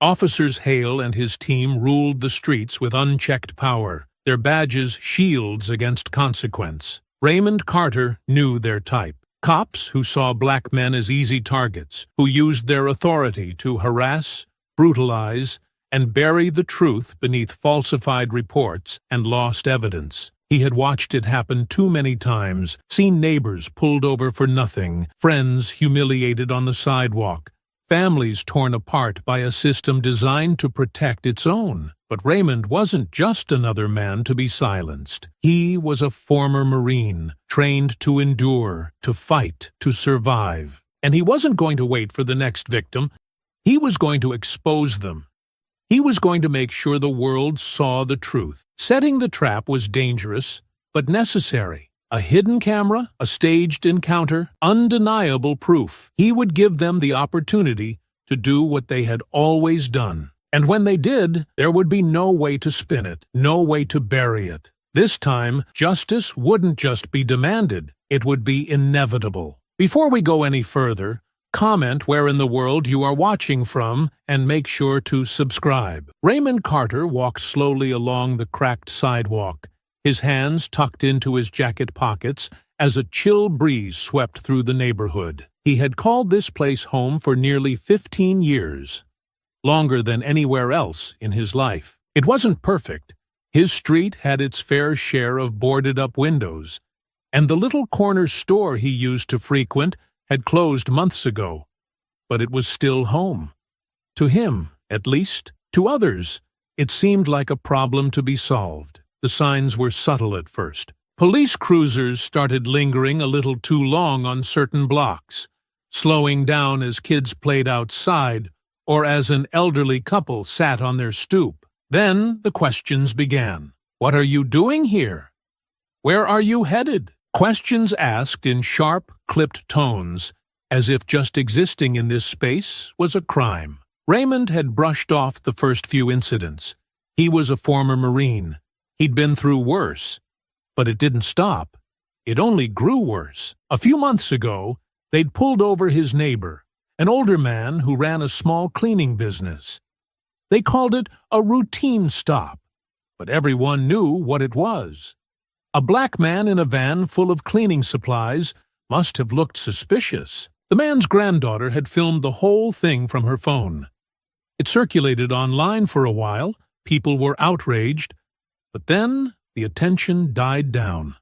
Officers Hale and his team ruled the streets with unchecked power, their badges shields against consequence. Raymond Carter knew their type. Cops who saw black men as easy targets, who used their authority to harass, brutalize, and bury the truth beneath falsified reports and lost evidence. He had watched it happen too many times, seen neighbors pulled over for nothing, friends humiliated on the sidewalk, families torn apart by a system designed to protect its own. But Raymond wasn't just another man to be silenced. He was a former Marine, trained to endure, to fight, to survive. And he wasn't going to wait for the next victim. He was going to expose them. He was going to make sure the world saw the truth. Setting the trap was dangerous, but necessary. A hidden camera, a staged encounter, undeniable proof. He would give them the opportunity to do what they had always done. And when they did, there would be no way to spin it, no way to bury it. This time, justice wouldn't just be demanded, it would be inevitable. Before we go any further, comment where in the world you are watching from and make sure to subscribe. Raymond Carter walked slowly along the cracked sidewalk, his hands tucked into his jacket pockets as a chill breeze swept through the neighborhood. He had called this place home for nearly 15 years. Longer than anywhere else in his life. It wasn't perfect. His street had its fair share of boarded-up windows, and the little corner store he used to frequent had closed months ago. But it was still home. To him, at least. To others, it seemed like a problem to be solved. The signs were subtle at first. Police cruisers started lingering a little too long on certain blocks, slowing down as kids played outside or as an elderly couple sat on their stoop. Then the questions began. What are you doing here? Where are you headed? Questions asked in sharp, clipped tones, as if just existing in this space was a crime. Raymond had brushed off the first few incidents. He was a former Marine. He'd been through worse. But it didn't stop. It only grew worse. A few months ago, they'd pulled over his neighbor, an older man who ran a small cleaning business. They called it a routine stop, but everyone knew what it was. A black man in a van full of cleaning supplies must have looked suspicious. The man's granddaughter had filmed the whole thing from her phone. It circulated online for a while, people were outraged, but then the attention died down.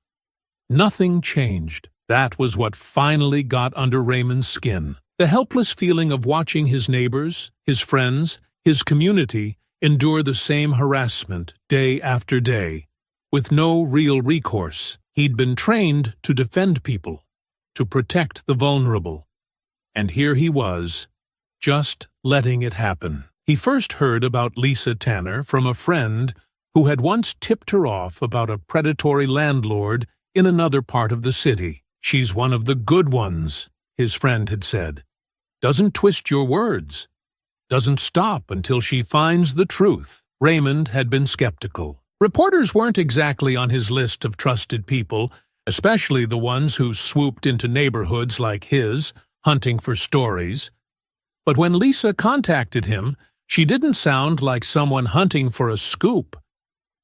Nothing changed. That was what finally got under Raymond's skin. The helpless feeling of watching his neighbors, his friends, his community endure the same harassment day after day, with no real recourse. He'd been trained to defend people, to protect the vulnerable. And here he was, just letting it happen. He first heard about Lisa Tanner from a friend who had once tipped her off about a predatory landlord in another part of the city. She's one of the good ones, his friend had said. Doesn't twist your words. Doesn't stop until she finds the truth. Raymond had been skeptical. Reporters weren't exactly on his list of trusted people, especially the ones who swooped into neighborhoods like his, hunting for stories. But when Lisa contacted him, she didn't sound like someone hunting for a scoop.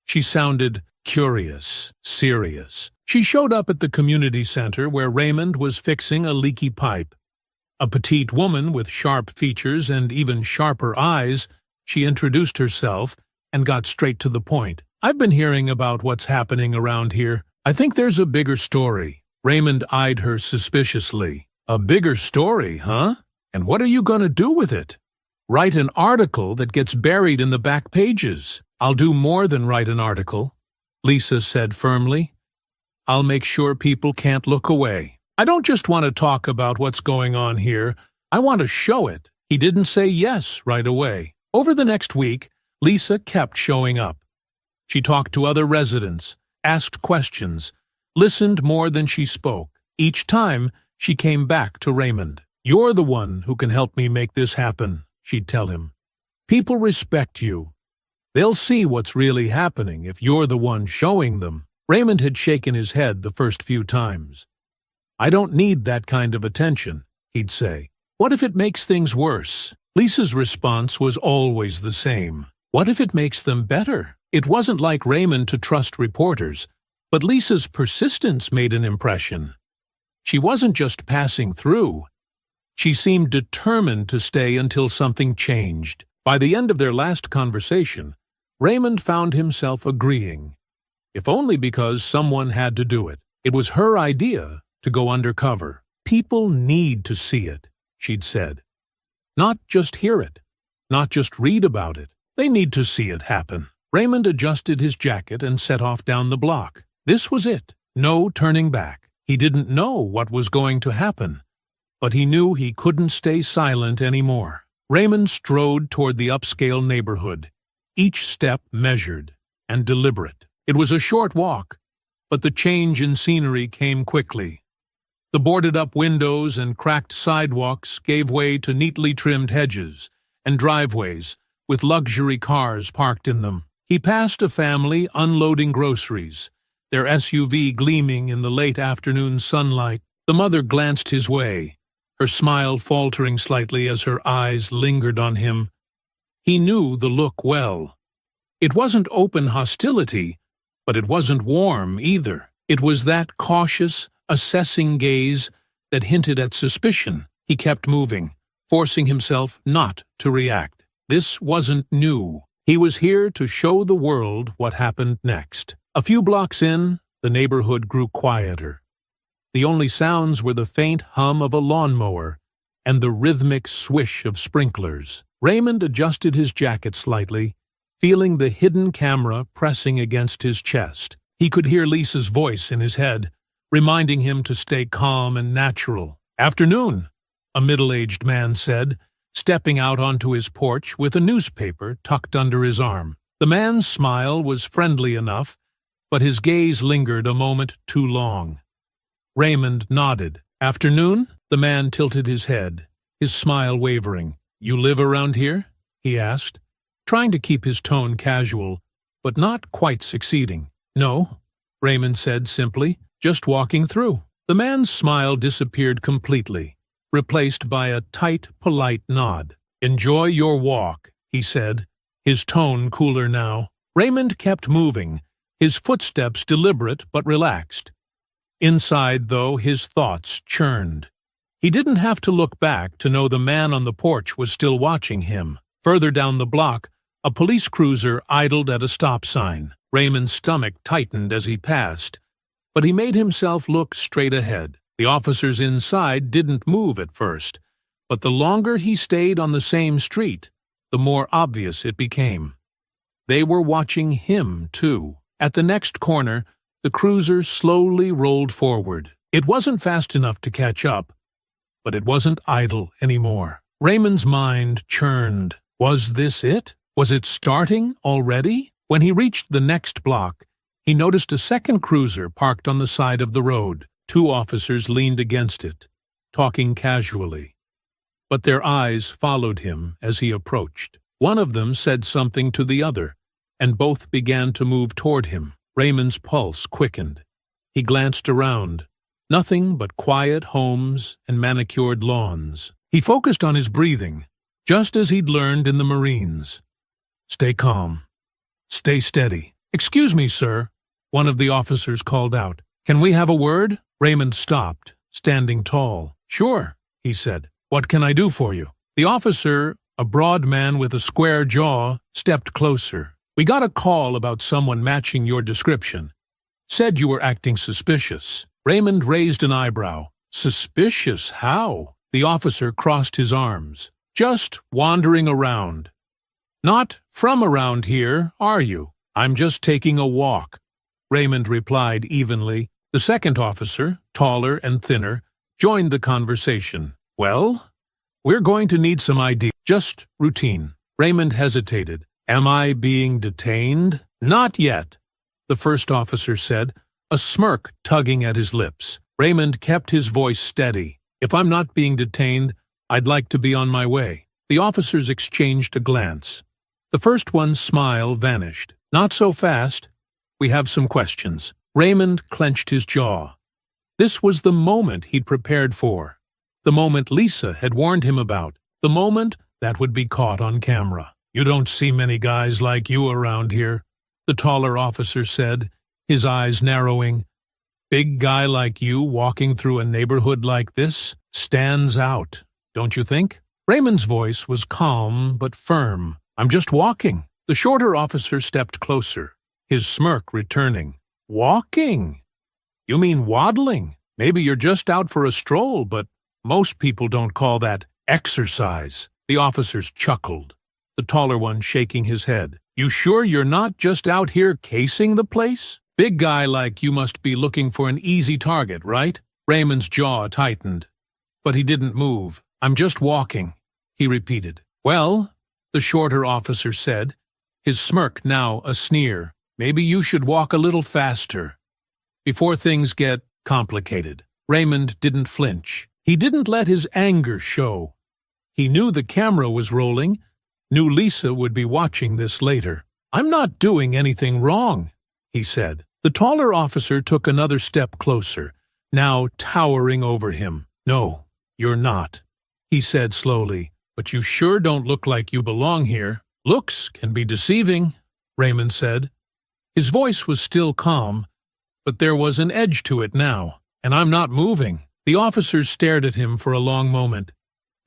She sounded curious, serious. She showed up at the community center where Raymond was fixing a leaky pipe. A petite woman with sharp features and even sharper eyes, she introduced herself and got straight to the point. I've been hearing about what's happening around here. I think there's a bigger story. Raymond eyed her suspiciously. A bigger story, huh? And what are you going to do with it? Write an article that gets buried in the back pages. I'll do more than write an article, Lisa said firmly. I'll make sure people can't look away. I don't just want to talk about what's going on here. I want to show it. He didn't say yes right away. Over the next week, Lisa kept showing up. She talked to other residents, asked questions, listened more than she spoke. Each time, she came back to Raymond. You're the one who can help me make this happen, she'd tell him. People respect you. They'll see what's really happening if you're the one showing them. Raymond had shaken his head the first few times. I don't need that kind of attention, he'd say. What if it makes things worse? Lisa's response was always the same. What if it makes them better? It wasn't like Raymond to trust reporters, but Lisa's persistence made an impression. She wasn't just passing through. She seemed determined to stay until something changed. By the end of their last conversation, Raymond found himself agreeing, if only because someone had to do it. It was her idea to go undercover. People need to see it, she'd said. Not just hear it, not just read about it. They need to see it happen. Raymond adjusted his jacket and set off down the block. This was it. No turning back. He didn't know what was going to happen, but he knew he couldn't stay silent anymore. Raymond strode toward the upscale neighborhood, each step measured and deliberate. It was a short walk, but the change in scenery came quickly. The boarded-up windows and cracked sidewalks gave way to neatly trimmed hedges and driveways with luxury cars parked in them. He passed a family unloading groceries, their SUV gleaming in the late afternoon sunlight. The mother glanced his way, her smile faltering slightly as her eyes lingered on him. He knew the look well. It wasn't open hostility, but it wasn't warm either. It was that cautious, assessing gaze that hinted at suspicion. He kept moving, forcing himself not to react. This wasn't new. He was here to show the world what happened next. A few blocks in, the neighborhood grew quieter. The only sounds were the faint hum of a lawnmower and the rhythmic swish of sprinklers. Raymond adjusted his jacket slightly, feeling the hidden camera pressing against his chest. He could hear Lisa's voice in his head, reminding him to stay calm and natural. "Afternoon," a middle-aged man said, stepping out onto his porch with a newspaper tucked under his arm. The man's smile was friendly enough, but his gaze lingered a moment too long. Raymond nodded. "Afternoon?" The man tilted his head, his smile wavering. "You live around here?" he asked, trying to keep his tone casual, but not quite succeeding. "No," Raymond said simply, "just walking through." The man's smile disappeared completely, replaced by a tight, polite nod. "Enjoy your walk," he said, his tone cooler now. Raymond kept moving, his footsteps deliberate but relaxed. Inside, though, his thoughts churned. He didn't have to look back to know the man on the porch was still watching him. Further down the block, a police cruiser idled at a stop sign. Raymond's stomach tightened as he passed, but he made himself look straight ahead. The officers inside didn't move at first, but the longer he stayed on the same street, the more obvious it became. They were watching him, too. At the next corner, the cruiser slowly rolled forward. It wasn't fast enough to catch up, but it wasn't idle anymore. Raymond's mind churned. Was this it? Was it starting already? When he reached the next block, he noticed a second cruiser parked on the side of the road. Two officers leaned against it, talking casually. But their eyes followed him as he approached. One of them said something to the other, and both began to move toward him. Raymond's pulse quickened. He glanced around. Nothing but quiet homes and manicured lawns. He focused on his breathing, just as he'd learned in the Marines. Stay calm. Stay steady. "Excuse me, sir," one of the officers called out. "Can we have a word?" Raymond stopped, standing tall. "Sure," he said. "What can I do for you?" The officer, a broad man with a square jaw, stepped closer. "We got a call about someone matching your description. Said you were acting suspicious." Raymond raised an eyebrow. "Suspicious? How?" The officer crossed his arms. "Just wandering around." "Not from around here, are you?" "I'm just taking a walk," Raymond replied evenly. The second officer, taller and thinner, joined the conversation. "Well, we're going to need some ID. Just routine." Raymond hesitated. "Am I being detained?" "Not yet," the first officer said, a smirk tugging at his lips. Raymond kept his voice steady. "If I'm not being detained, I'd like to be on my way." The officers exchanged a glance. The first one's smile vanished. "Not so fast. We have some questions." Raymond clenched his jaw. This was the moment he'd prepared for. The moment Lisa had warned him about. The moment that would be caught on camera. "You don't see many guys like you around here," the taller officer said, his eyes narrowing. "Big guy like you walking through a neighborhood like this stands out, don't you think?" Raymond's voice was calm but firm. "I'm just walking." The shorter officer stepped closer, his smirk returning. "Walking? You mean waddling? Maybe you're just out for a stroll, but most people don't call that exercise." The officers chuckled, the taller one shaking his head. "You sure you're not just out here casing the place? Big guy like you must be looking for an easy target, right?" Raymond's jaw tightened, but he didn't move. "I'm just walking," he repeated. "Well," the shorter officer said, his smirk now a sneer, "maybe you should walk a little faster before things get complicated." Raymond didn't flinch. He didn't let his anger show. He knew the camera was rolling, knew Lisa would be watching this later. "I'm not doing anything wrong," he said. The taller officer took another step closer, now towering over him. "No, you're not," he said slowly, "but you sure don't look like you belong here." "Looks can be deceiving," Raymond said. His voice was still calm, but there was an edge to it now. "And I'm not moving." The officers stared at him for a long moment,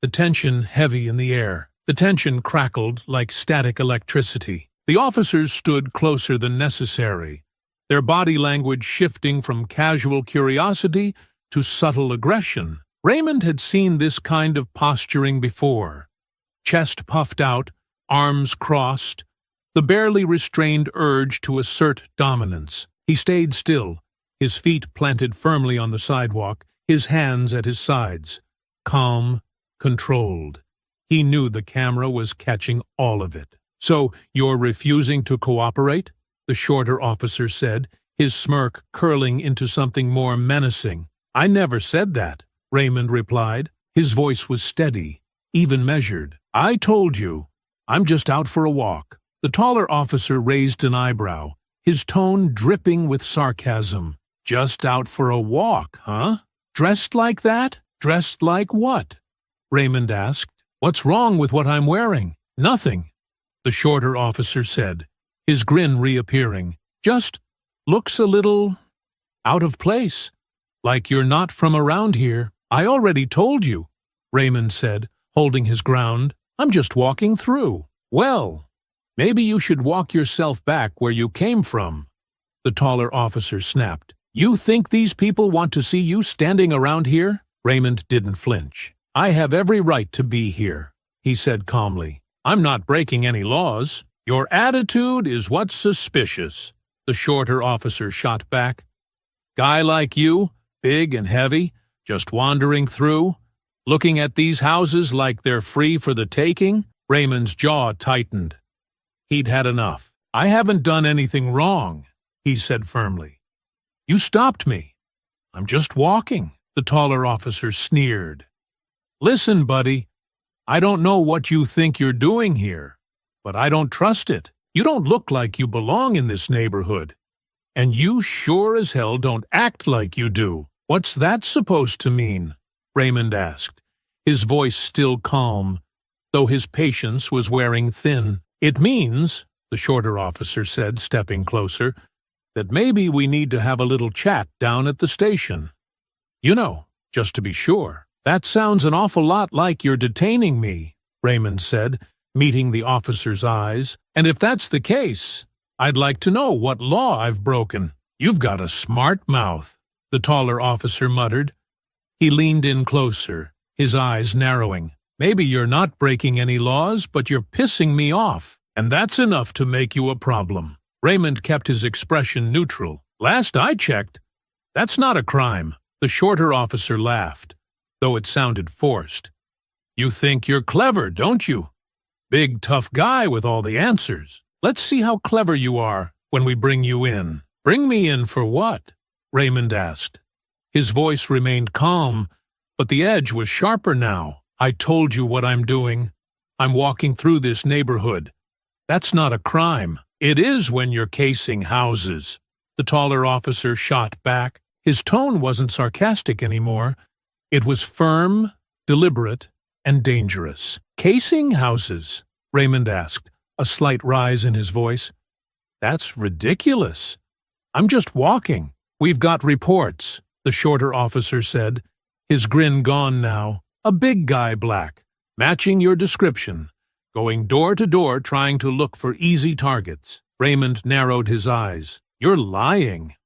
the tension heavy in the air. The tension crackled like static electricity. The officers stood closer than necessary, their body language shifting from casual curiosity to subtle aggression. Raymond had seen this kind of posturing before. Chest puffed out, arms crossed, the barely restrained urge to assert dominance. He stayed still, his feet planted firmly on the sidewalk, his hands at his sides. Calm, controlled. He knew the camera was catching all of it. "So, you're refusing to cooperate?" the shorter officer said, his smirk curling into something more menacing. "I never said that," Raymond replied. His voice was steady, even measured. "I told you, I'm just out for a walk." The taller officer raised an eyebrow, his tone dripping with sarcasm. "Just out for a walk, huh? Dressed like that?" "Dressed like what?" Raymond asked. "What's wrong with what I'm wearing?" "Nothing," the shorter officer said, his grin reappearing. "Just looks a little out of place, like you're not from around here." "I already told you," Raymond said, holding his ground. "I'm just walking through." "Well, maybe you should walk yourself back where you came from," the taller officer snapped. "You think these people want to see you standing around here?" Raymond didn't flinch. "I have every right to be here," he said calmly. "I'm not breaking any laws." "Your attitude is what's suspicious," the shorter officer shot back. "Guy like you, big and heavy, just wandering through, looking at these houses like they're free for the taking?" Raymond's jaw tightened. He'd had enough. "I haven't done anything wrong," he said firmly. "You stopped me. I'm just walking," the taller officer sneered. "Listen, buddy, I don't know what you think you're doing here, but I don't trust it. You don't look like you belong in this neighborhood, and you sure as hell don't act like you do." "What's that supposed to mean?" Raymond asked, his voice still calm, though his patience was wearing thin. "It means," the shorter officer said, stepping closer, "that maybe we need to have a little chat down at the station. You know, just to be sure." "That sounds an awful lot like you're detaining me," Raymond said, meeting the officer's eyes. "And if that's the case, I'd like to know what law I've broken." "You've got a smart mouth," the taller officer muttered. He leaned in closer, his eyes narrowing. "Maybe you're not breaking any laws, but you're pissing me off, and that's enough to make you a problem." Raymond kept his expression neutral. "Last I checked, that's not a crime." The shorter officer laughed, though it sounded forced. "You think you're clever, don't you? Big, tough guy with all the answers. Let's see how clever you are when we bring you in." "Bring me in for what?" Raymond asked. His voice remained calm, but the edge was sharper now. "I told you what I'm doing. I'm walking through this neighborhood. That's not a crime." "It is when you're casing houses," the taller officer shot back. His tone wasn't sarcastic anymore. It was firm, deliberate, and dangerous. "Casing houses?" Raymond asked, a slight rise in his voice. "That's ridiculous. I'm just walking." "We've got reports," the shorter officer said, his grin gone now. "A big guy, black, matching your description, going door to door trying to look for easy targets." Raymond narrowed his eyes. "You're lying.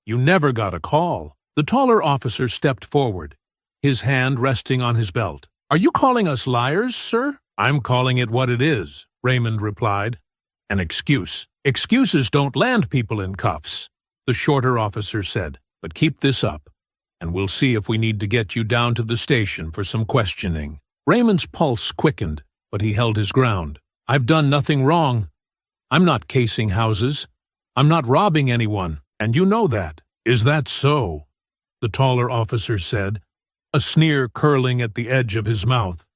You never got a call." The taller officer stepped forward, his hand resting on his belt. "Are you calling us liars, sir?" "I'm calling it what it is," Raymond replied. "An excuse." "Excuses don't land people in cuffs," the shorter officer said. "But keep this up, and we'll see if we need to get you down to the station for some questioning." Raymond's pulse quickened, but he held his ground. "I've done nothing wrong. I'm not casing houses. I'm not robbing anyone, and you know that." "Is that so?" the taller officer said, a sneer curling at the edge of his mouth.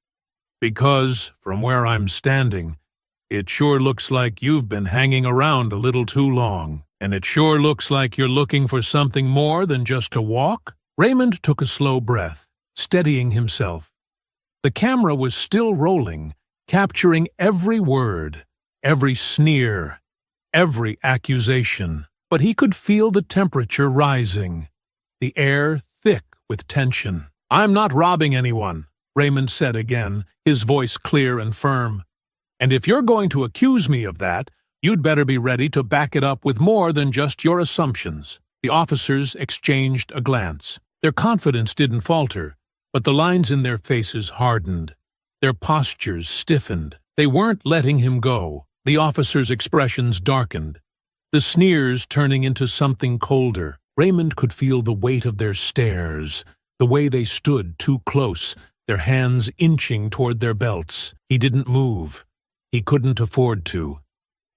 "Because, from where I'm standing, it sure looks like you've been hanging around a little too long, and it sure looks like you're looking for something more than just to walk." Raymond took a slow breath, steadying himself. The camera was still rolling, capturing every word, every sneer, every accusation, but he could feel the temperature rising, the air thick with tension. "I'm not robbing anyone," Raymond said again, his voice clear and firm. "And if you're going to accuse me of that, you'd better be ready to back it up with more than just your assumptions." The officers exchanged a glance. Their confidence didn't falter, but the lines in their faces hardened. Their postures stiffened. They weren't letting him go. The officers' expressions darkened, the sneers turning into something colder. Raymond could feel the weight of their stares, the way they stood too close, their hands inching toward their belts. He didn't move. He couldn't afford to.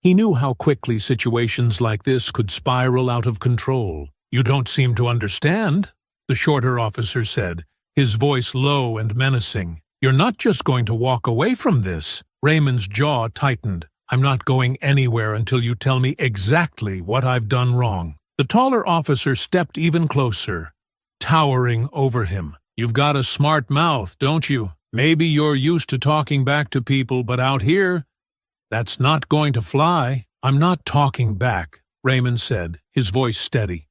He knew how quickly situations like this could spiral out of control. "You don't seem to understand," the shorter officer said, his voice low and menacing. "You're not just going to walk away from this." Raymond's jaw tightened. "I'm not going anywhere until you tell me exactly what I've done wrong." The taller officer stepped even closer, towering over him. "You've got a smart mouth, don't you? Maybe you're used to talking back to people, but out here, that's not going to fly." "I'm not talking back," Raymond said, his voice steady.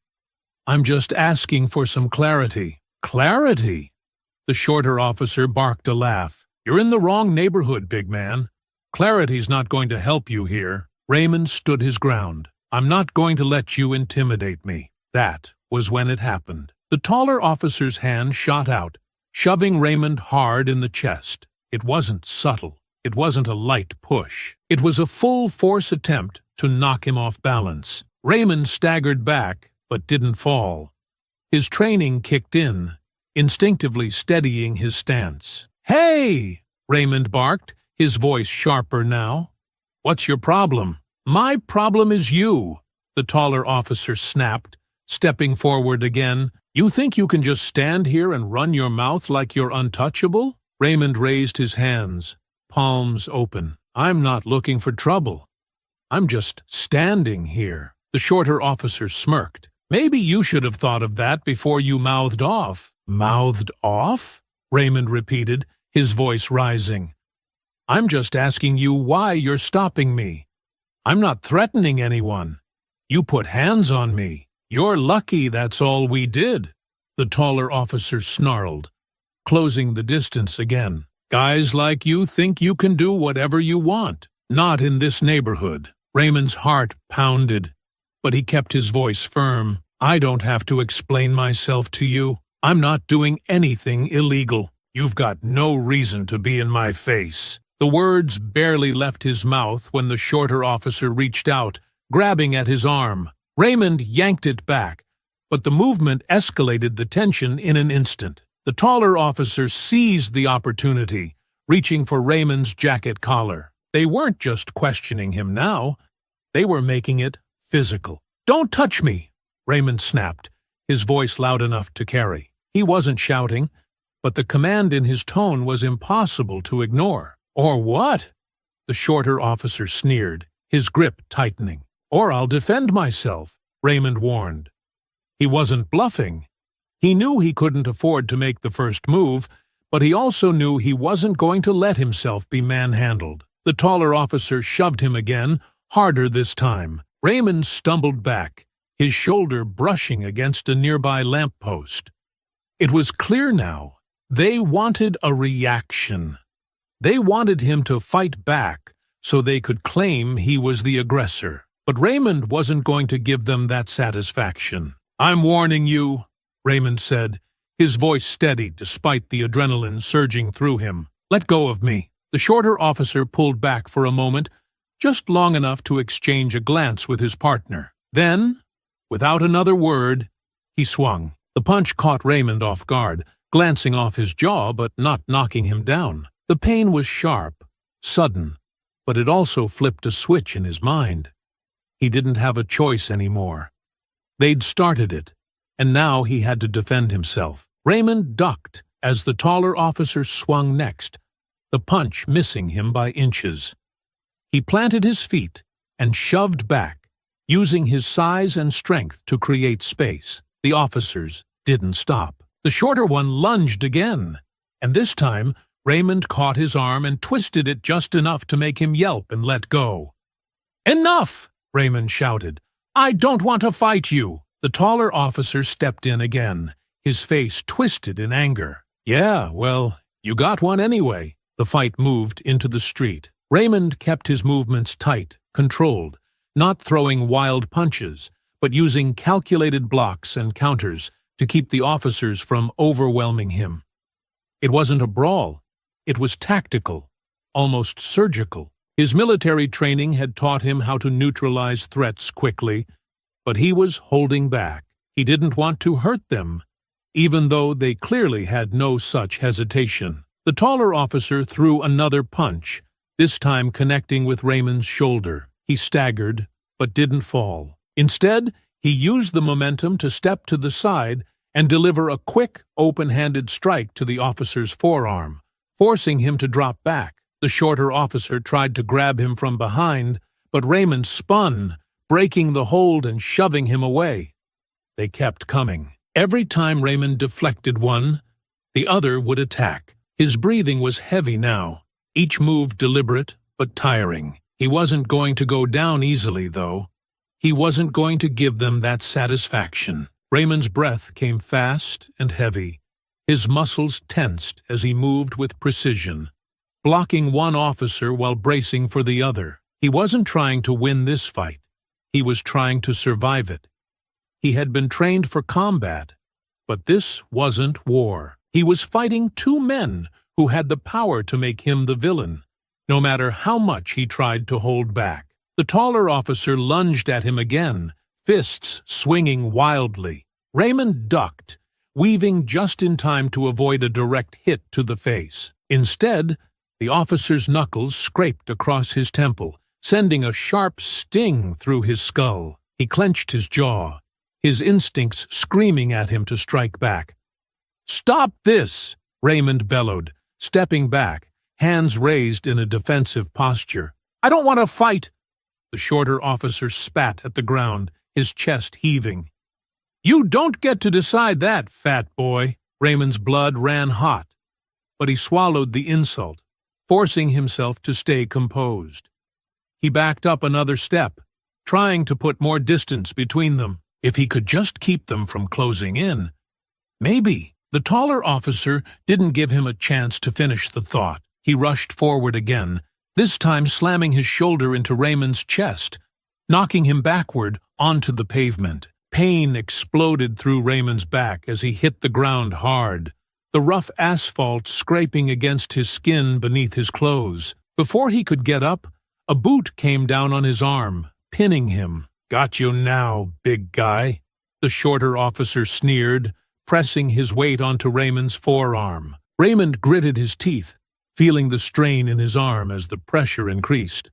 "I'm just asking for some clarity." "Clarity?" The shorter officer barked a laugh. "You're in the wrong neighborhood, big man. Clarity's not going to help you here." Raymond stood his ground. "I'm not going to let you intimidate me." That was when it happened. The taller officer's hand shot out, shoving Raymond hard in the chest. It wasn't subtle. It wasn't a light push. It was a full-force attempt to knock him off balance. Raymond staggered back, but didn't fall. His training kicked in, instinctively steadying his stance. "Hey!" Raymond barked, his voice sharper now. "What's your problem?" "My problem is you," the taller officer snapped, stepping forward again. "You think you can just stand here and run your mouth like you're untouchable?" Raymond raised his hands, palms open. "I'm not looking for trouble. I'm just standing here." The shorter officer smirked. "Maybe you should have thought of that before you mouthed off." "Mouthed off?" Raymond repeated, his voice rising. "I'm just asking you why you're stopping me. I'm not threatening anyone. You put hands on me. You're lucky that's all we did." The taller officer snarled, closing the distance again. "Guys like you think you can do whatever you want. Not in this neighborhood." Raymond's heart pounded, but he kept his voice firm. "I don't have to explain myself to you. I'm not doing anything illegal. You've got no reason to be in my face." The words barely left his mouth when the shorter officer reached out, grabbing at his arm. Raymond yanked it back, but the movement escalated the tension in an instant. The taller officer seized the opportunity, reaching for Raymond's jacket collar. They weren't just questioning him now. They were making it physical. "Don't touch me!" Raymond snapped, his voice loud enough to carry. He wasn't shouting, but the command in his tone was impossible to ignore. "Or what?" the shorter officer sneered, his grip tightening. "Or I'll defend myself," Raymond warned. He wasn't bluffing. He knew he couldn't afford to make the first move, but he also knew he wasn't going to let himself be manhandled. The taller officer shoved him again, harder this time. Raymond stumbled back, his shoulder brushing against a nearby lamppost. It was clear now. They wanted a reaction. They wanted him to fight back so they could claim he was the aggressor. But Raymond wasn't going to give them that satisfaction. "I'm warning you," Raymond said, his voice steady despite the adrenaline surging through him. "Let go of me." The shorter officer pulled back for a moment, just long enough to exchange a glance with his partner. Then, without another word, he swung. The punch caught Raymond off guard, glancing off his jaw but not knocking him down. The pain was sharp, sudden, but it also flipped a switch in his mind. He didn't have a choice anymore. They'd started it, and now he had to defend himself. Raymond ducked as the taller officer swung next, the punch missing him by inches. He planted his feet and shoved back, using his size and strength to create space. The officers didn't stop. The shorter one lunged again, and this time Raymond caught his arm and twisted it just enough to make him yelp and let go. "Enough!" Raymond shouted. "I don't want to fight you." The taller officer stepped in again, his face twisted in anger. "Yeah, well, you got one anyway." The fight moved into the street. Raymond kept his movements tight, controlled, not throwing wild punches, but using calculated blocks and counters to keep the officers from overwhelming him. It wasn't a brawl. It was tactical, almost surgical. His military training had taught him how to neutralize threats quickly, but he was holding back. He didn't want to hurt them, even though they clearly had no such hesitation. The taller officer threw another punch, this time connecting with Raymond's shoulder. He staggered, but didn't fall. Instead, he used the momentum to step to the side and deliver a quick, open-handed strike to the officer's forearm, forcing him to drop back. The shorter officer tried to grab him from behind, but Raymond spun, breaking the hold and shoving him away. They kept coming. Every time Raymond deflected one, the other would attack. His breathing was heavy now, each move deliberate but tiring. He wasn't going to go down easily, though. He wasn't going to give them that satisfaction. Raymond's breath came fast and heavy. His muscles tensed as he moved with precision, blocking one officer while bracing for the other. He wasn't trying to win this fight. He was trying to survive it. He had been trained for combat, but this wasn't war. He was fighting two men who had the power to make him the villain, no matter how much he tried to hold back. The taller officer lunged at him again, fists swinging wildly. Raymond ducked, weaving just in time to avoid a direct hit to the face. Instead, the officer's knuckles scraped across his temple, sending a sharp sting through his skull. He clenched his jaw, his instincts screaming at him to strike back. "Stop this!" Raymond bellowed, stepping back, hands raised in a defensive posture. "I don't want to fight!" The shorter officer spat at the ground, his chest heaving. "You don't get to decide that, fat boy." Raymond's blood ran hot, but he swallowed the insult, forcing himself to stay composed. He backed up another step, trying to put more distance between them. If he could just keep them from closing in. Maybe. The taller officer didn't give him a chance to finish the thought. He rushed forward again, this time slamming his shoulder into Raymond's chest, knocking him backward onto the pavement. Pain exploded through Raymond's back as he hit the ground hard, the rough asphalt scraping against his skin beneath his clothes. Before he could get up, a boot came down on his arm, pinning him. "Got you now, big guy," the shorter officer sneered, pressing his weight onto Raymond's forearm. Raymond gritted his teeth, feeling the strain in his arm as the pressure increased.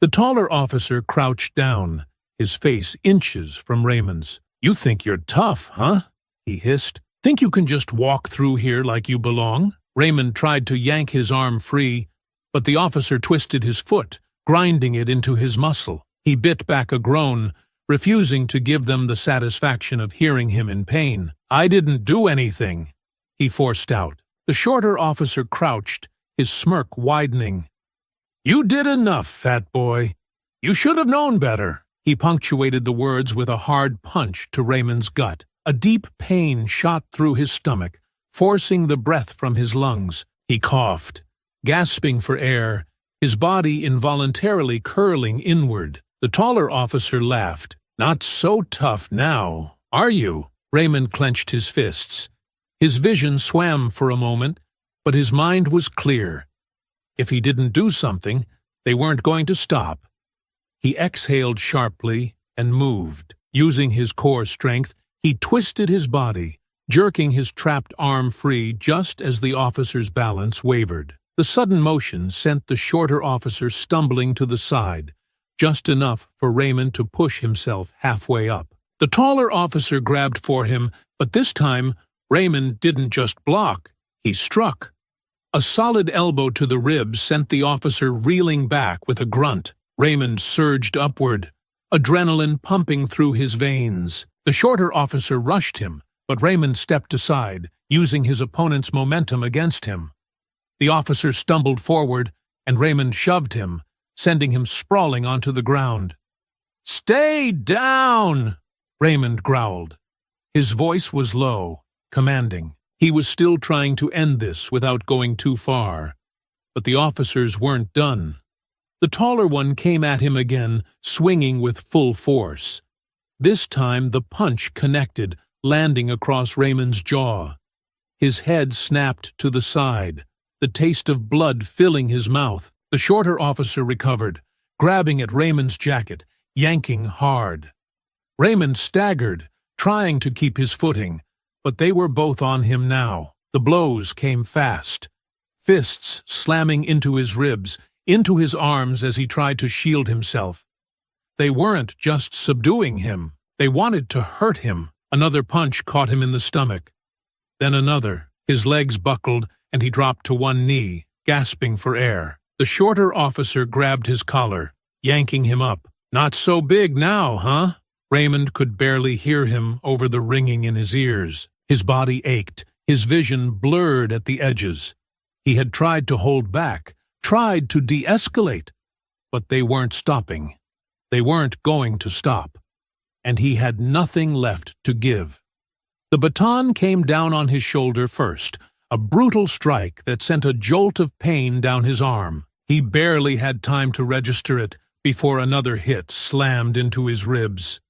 The taller officer crouched down, his face inches from Raymond's. "You think you're tough, huh?" he hissed. "Think you can just walk through here like you belong?" Raymond tried to yank his arm free, but the officer twisted his foot, grinding it into his muscle. He bit back a groan, refusing to give them the satisfaction of hearing him in pain. "I didn't do anything," he forced out. The shorter officer crouched, his smirk widening. "You did enough, fat boy. You should have known better." He punctuated the words with a hard punch to Raymond's gut. A deep pain shot through his stomach, forcing the breath from his lungs. He coughed, gasping for air, his body involuntarily curling inward. The taller officer laughed. "Not so tough now, are you?" Raymond clenched his fists. His vision swam for a moment, but his mind was clear. If he didn't do something, they weren't going to stop. He exhaled sharply and moved. Using his core strength, he twisted his body, jerking his trapped arm free just as the officer's balance wavered. The sudden motion sent the shorter officer stumbling to the side, just enough for Raymond to push himself halfway up. The taller officer grabbed for him, but this time Raymond didn't just block, he struck. A solid elbow to the ribs sent the officer reeling back with a grunt. Raymond surged upward, adrenaline pumping through his veins. The shorter officer rushed him, but Raymond stepped aside, using his opponent's momentum against him. The officer stumbled forward, and Raymond shoved him, sending him sprawling onto the ground. "Stay down!" Raymond growled. His voice was low, commanding. He was still trying to end this without going too far. But the officers weren't done. The taller one came at him again, swinging with full force. This time the punch connected, landing across Raymond's jaw. His head snapped to the side, the taste of blood filling his mouth. The shorter officer recovered, grabbing at Raymond's jacket, yanking hard. Raymond staggered, trying to keep his footing, but they were both on him now. The blows came fast, fists slamming into his ribs, into his arms as he tried to shield himself. They weren't just subduing him, they wanted to hurt him. Another punch caught him in the stomach. Then another. His legs buckled, and he dropped to one knee, gasping for air. The shorter officer grabbed his collar, yanking him up. "Not so big now, huh?" Raymond could barely hear him over the ringing in his ears. His body ached, his vision blurred at the edges. He had tried to hold back, tried to de-escalate, but they weren't stopping. They weren't going to stop. And he had nothing left to give. The baton came down on his shoulder first, a brutal strike that sent a jolt of pain down his arm. He barely had time to register it before another hit slammed into his ribs.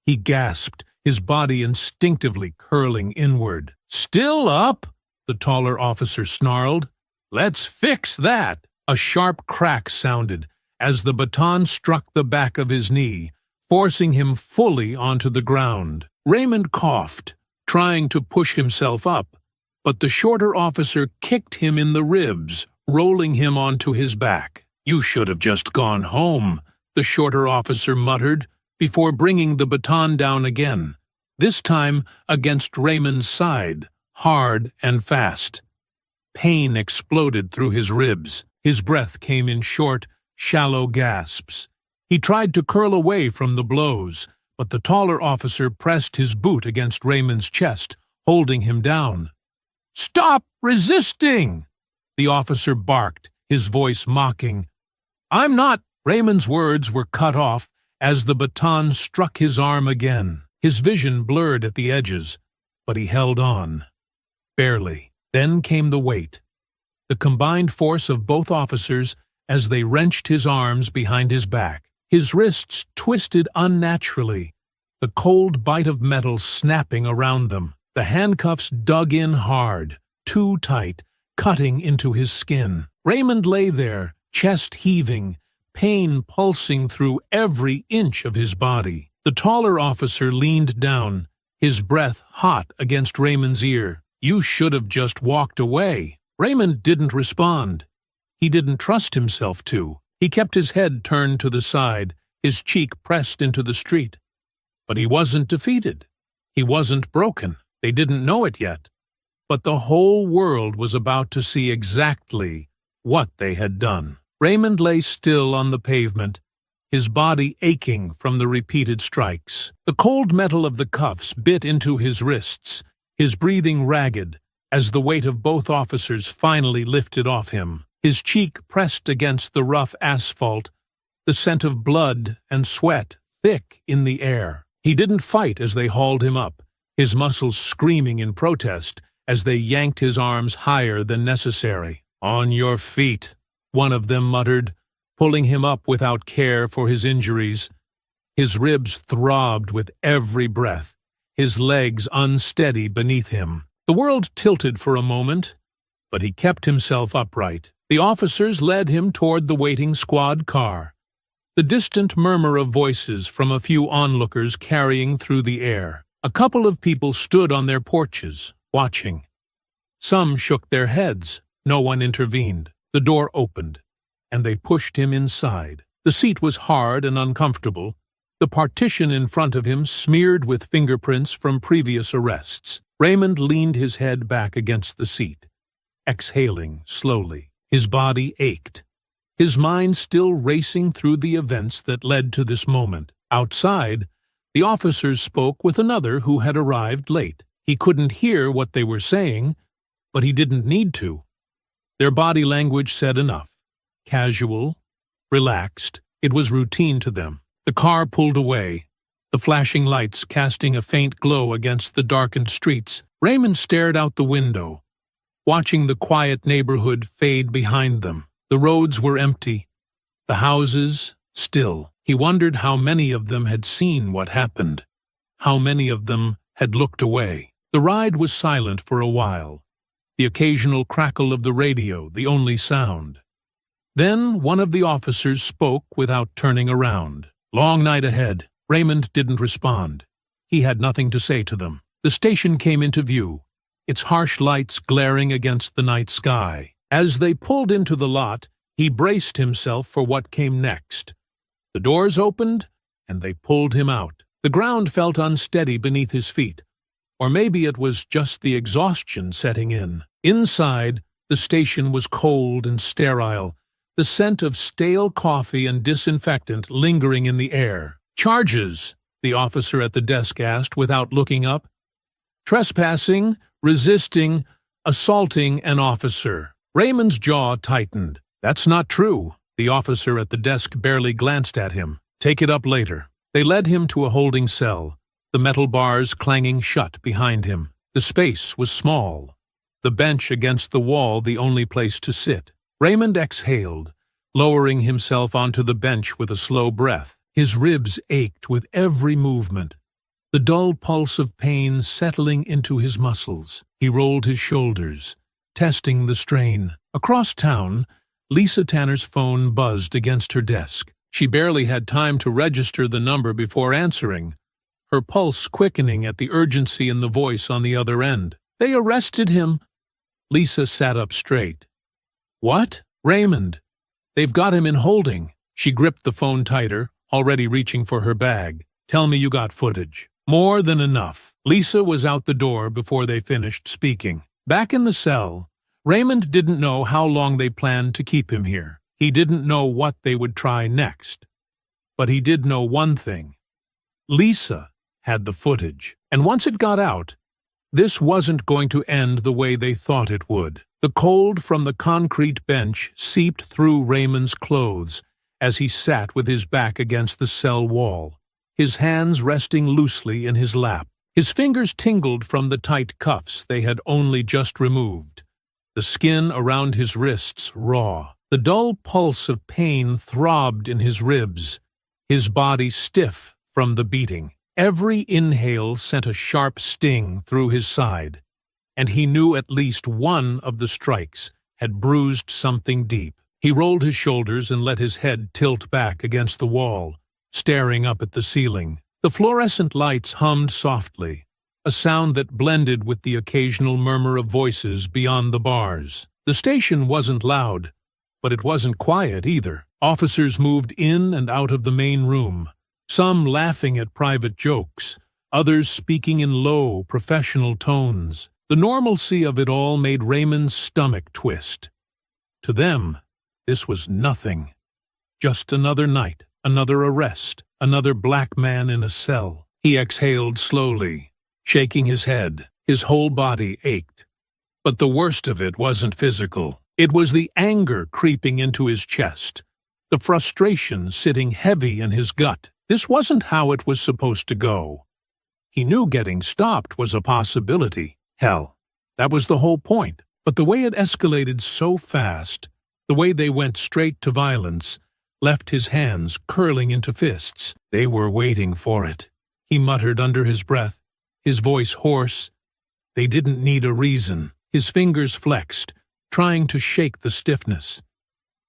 He gasped, his body instinctively curling inward. "Still up?" the taller officer snarled. "Let's fix that." A sharp crack sounded as the baton struck the back of his knee, forcing him fully onto the ground. Raymond coughed, trying to push himself up, but the shorter officer kicked him in the ribs, rolling him onto his back. "You should have just gone home," the shorter officer muttered, before bringing the baton down again, this time against Raymond's side, hard and fast. Pain exploded through his ribs. His breath came in short, shallow gasps. He tried to curl away from the blows, but the taller officer pressed his boot against Raymond's chest, holding him down. "Stop resisting!" the officer barked, his voice mocking. "I'm not—" Raymond's words were cut off as the baton struck his arm again. His vision blurred at the edges, but he held on. Barely. Then came the weight. The combined force of both officers as they wrenched his arms behind his back. His wrists twisted unnaturally, the cold bite of metal snapping around them. The handcuffs dug in hard, too tight, cutting into his skin. Raymond lay there, chest heaving, pain pulsing through every inch of his body. The taller officer leaned down, his breath hot against Raymond's ear. "You should have just walked away." Raymond didn't respond. He didn't trust himself to. He kept his head turned to the side, his cheek pressed into the street. But he wasn't defeated. He wasn't broken. They didn't know it yet. But the whole world was about to see exactly what they had done. Raymond lay still on the pavement, his body aching from the repeated strikes. The cold metal of the cuffs bit into his wrists, his breathing ragged, As the weight of both officers finally lifted off him, his cheek pressed against the rough asphalt, the scent of blood and sweat thick in the air. He didn't fight as they hauled him up, his muscles screaming in protest as they yanked his arms higher than necessary. "On your feet," one of them muttered, pulling him up without care for his injuries. His ribs throbbed with every breath, his legs unsteady beneath him. The world tilted for a moment, but he kept himself upright. The officers led him toward the waiting squad car, the distant murmur of voices from a few onlookers carrying through the air. A couple of people stood on their porches, watching. Some shook their heads. No one intervened. The door opened, and they pushed him inside. The seat was hard and uncomfortable, the partition in front of him smeared with fingerprints from previous arrests. Raymond leaned his head back against the seat, exhaling slowly. His body ached, his mind still racing through the events that led to this moment. Outside, the officers spoke with another who had arrived late. He couldn't hear what they were saying, but he didn't need to. Their body language said enough. Casual, relaxed, it was routine to them. The car pulled away, the flashing lights casting a faint glow against the darkened streets. Raymond stared out the window, watching the quiet neighborhood fade behind them. The roads were empty, the houses still. He wondered how many of them had seen what happened, how many of them had looked away. The ride was silent for a while, the occasional crackle of the radio the only sound. Then one of the officers spoke without turning around. "Long night ahead." Raymond didn't respond. He had nothing to say to them. The station came into view, its harsh lights glaring against the night sky. As they pulled into the lot, he braced himself for what came next. The doors opened, and they pulled him out. The ground felt unsteady beneath his feet, or maybe it was just the exhaustion setting in. Inside, the station was cold and sterile, the scent of stale coffee and disinfectant lingering in the air. "Charges?" the officer at the desk asked without looking up. "Trespassing, resisting, assaulting an officer." Raymond's jaw tightened. "That's not true." The officer at the desk barely glanced at him. "Take it up later." They led him to a holding cell, the metal bars clanging shut behind him. The space was small, the bench against the wall the only place to sit. Raymond exhaled, lowering himself onto the bench with a slow breath. His ribs ached with every movement, the dull pulse of pain settling into his muscles. He rolled his shoulders, testing the strain. Across town, Lisa Tanner's phone buzzed against her desk. She barely had time to register the number before answering, her pulse quickening at the urgency in the voice on the other end. "They arrested him." Lisa sat up straight. "What?" "Raymond. They've got him in holding." She gripped the phone tighter, already reaching for her bag. "Tell me you got footage." "More than enough." Lisa was out the door before they finished speaking. Back in the cell, Raymond didn't know how long they planned to keep him here. He didn't know what they would try next. But he did know one thing. Lisa had the footage. And once it got out, this wasn't going to end the way they thought it would. The cold from the concrete bench seeped through Raymond's clothes as he sat with his back against the cell wall, his hands resting loosely in his lap. His fingers tingled from the tight cuffs they had only just removed, the skin around his wrists raw. The dull pulse of pain throbbed in his ribs, his body stiff from the beating. Every inhale sent a sharp sting through his side, and he knew at least one of the strikes had bruised something deep. He rolled his shoulders and let his head tilt back against the wall, staring up at the ceiling. The fluorescent lights hummed softly, a sound that blended with the occasional murmur of voices beyond the bars. The station wasn't loud, but it wasn't quiet either. Officers moved in and out of the main room, some laughing at private jokes, others speaking in low, professional tones. The normalcy of it all made Raymond's stomach twist. To them, this was nothing. Just another night, another arrest, another black man in a cell. He exhaled slowly, shaking his head. His whole body ached. But the worst of it wasn't physical. It was the anger creeping into his chest, the frustration sitting heavy in his gut. This wasn't how it was supposed to go. He knew getting stopped was a possibility. Hell, that was the whole point. But the way it escalated so fast, the way they went straight to violence, left his hands curling into fists. They were waiting for it. He muttered under his breath, his voice hoarse. They didn't need a reason. His fingers flexed, trying to shake the stiffness.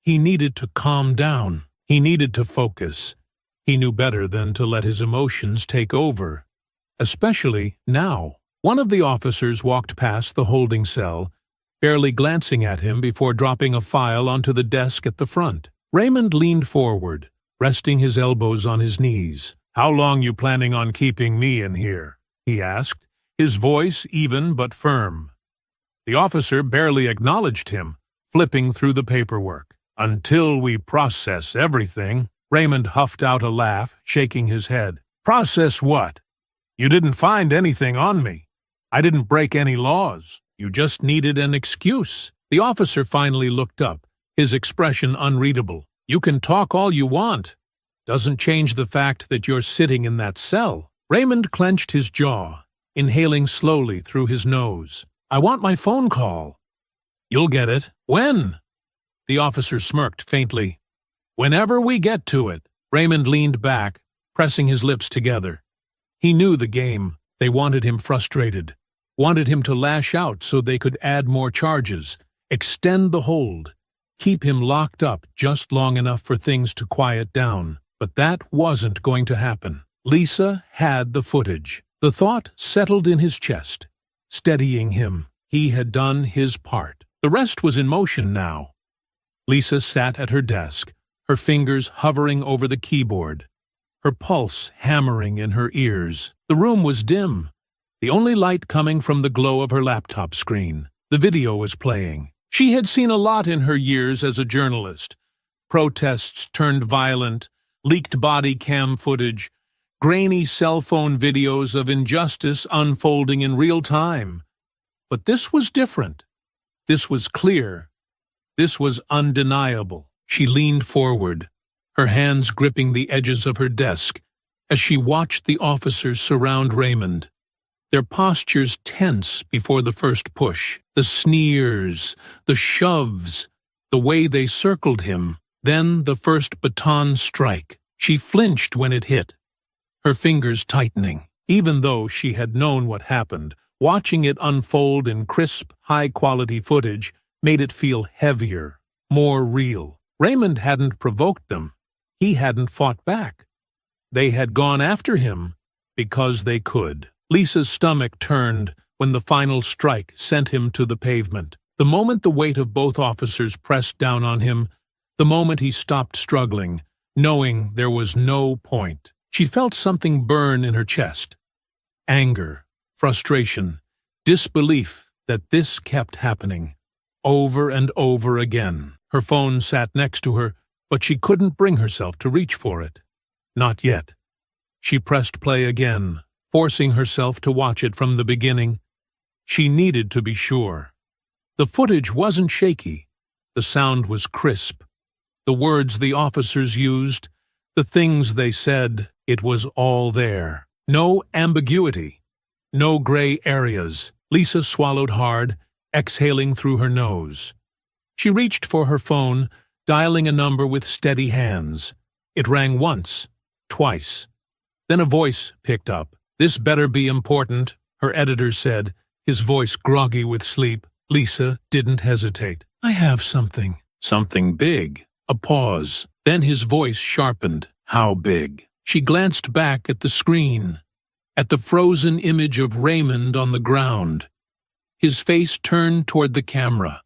He needed to calm down. He needed to focus. He knew better than to let his emotions take over. Especially now. One of the officers walked past the holding cell, barely glancing at him before dropping a file onto the desk at the front. Raymond leaned forward, resting his elbows on his knees. "How long you planning on keeping me in here?" he asked, his voice even but firm. The officer barely acknowledged him, flipping through the paperwork. "Until we process everything." Raymond huffed out a laugh, shaking his head. "Process what? You didn't find anything on me. I didn't break any laws. You just needed an excuse." The officer finally looked up, his expression unreadable. "You can talk all you want. Doesn't change the fact that you're sitting in that cell." Raymond clenched his jaw, inhaling slowly through his nose. "I want my phone call." "You'll get it." "When?" The officer smirked faintly. "Whenever we get to it." Raymond leaned back, pressing his lips together. He knew the game. They wanted him frustrated, wanted him to lash out so they could add more charges, extend the hold, keep him locked up just long enough for things to quiet down. But that wasn't going to happen. Lisa had the footage. The thought settled in his chest, steadying him. He had done his part. The rest was in motion now. Lisa sat at her desk, her fingers hovering over the keyboard, her pulse hammering in her ears. The room was dim, the only light coming from the glow of her laptop screen. The video was playing. She had seen a lot in her years as a journalist. Protests turned violent, leaked body cam footage, grainy cell phone videos of injustice unfolding in real time. But this was different. This was clear. This was undeniable. She leaned forward, her hands gripping the edges of her desk, as she watched the officers surround Raymond. Their postures tense before the first push, the sneers, the shoves, the way they circled him, then the first baton strike. She flinched when it hit, her fingers tightening. Even though she had known what happened, watching it unfold in crisp, high-quality footage made it feel heavier, more real. Raymond hadn't provoked them. He hadn't fought back. They had gone after him because they could. Lisa's stomach turned when the final strike sent him to the pavement. The moment the weight of both officers pressed down on him, the moment he stopped struggling, knowing there was no point, she felt something burn in her chest. Anger, frustration, disbelief that this kept happening, over and over again. Her phone sat next to her, but she couldn't bring herself to reach for it. Not yet. She pressed play again, forcing herself to watch it from the beginning. She needed to be sure. The footage wasn't shaky. The sound was crisp. The words the officers used, the things they said, it was all there. No ambiguity. No gray areas. Lisa swallowed hard, exhaling through her nose. She reached for her phone, dialing a number with steady hands. It rang once, twice. Then a voice picked up. "This better be important," her editor said, his voice groggy with sleep. Lisa didn't hesitate. "I have something." "Something big." A pause. Then his voice sharpened. "How big?" She glanced back at the screen, at the frozen image of Raymond on the ground. His face turned toward the camera,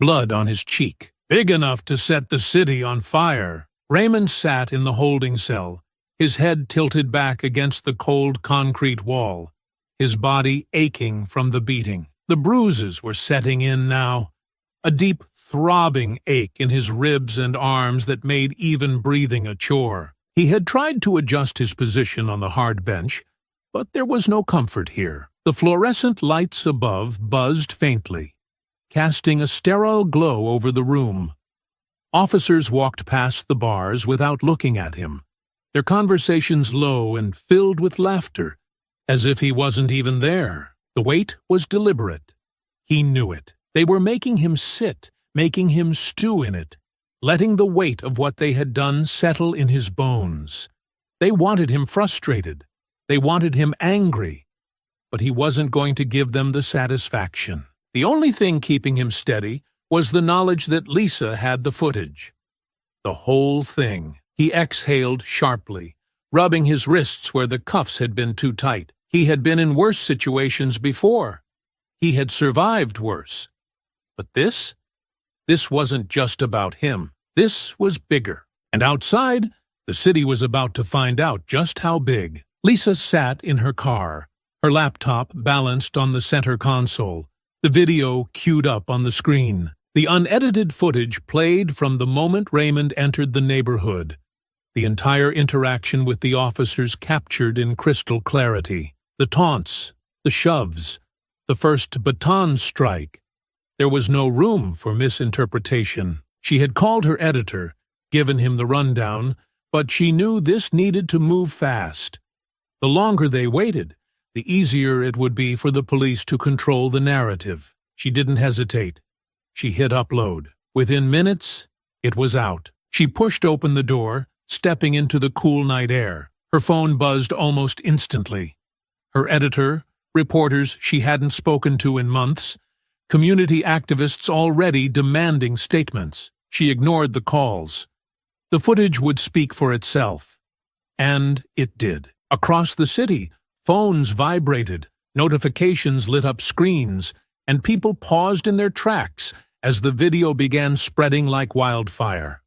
blood on his cheek. "Big enough to set the city on fire." Raymond sat in the holding cell, his head tilted back against the cold concrete wall, his body aching from the beating. The bruises were setting in now, a deep, throbbing ache in his ribs and arms that made even breathing a chore. He had tried to adjust his position on the hard bench, but there was no comfort here. The fluorescent lights above buzzed faintly. casting a sterile glow over the room. Officers walked past the bars without looking at him, their conversations low and filled with laughter, as if he wasn't even there. The wait was deliberate. He knew it. They were making him sit, making him stew in it, letting the weight of what they had done settle in his bones. They wanted him frustrated. They wanted him angry. But he wasn't going to give them the satisfaction. The only thing keeping him steady was the knowledge that Lisa had the footage. The whole thing. He exhaled sharply, rubbing his wrists where the cuffs had been too tight. He had been in worse situations before. He had survived worse. But this wasn't just about him. This was bigger. And outside, the city was about to find out just how big. Lisa sat in her car, her laptop balanced on the center console, the video queued up on the screen. The unedited footage played from the moment Raymond entered the neighborhood. The entire interaction with the officers captured in crystal clarity. The taunts, the shoves, the first baton strike. There was no room for misinterpretation. She had called her editor, given him the rundown, but she knew this needed to move fast. The longer they waited, the easier it would be for the police to control the narrative. She didn't hesitate. She hit upload. Within minutes, it was out. She pushed open the door, stepping into the cool night air. Her phone buzzed almost instantly. Her editor, reporters she hadn't spoken to in months, community activists already demanding statements. She ignored the calls. The footage would speak for itself. And it did. Across the city, phones vibrated, notifications lit up screens, and people paused in their tracks as the video began spreading like wildfire.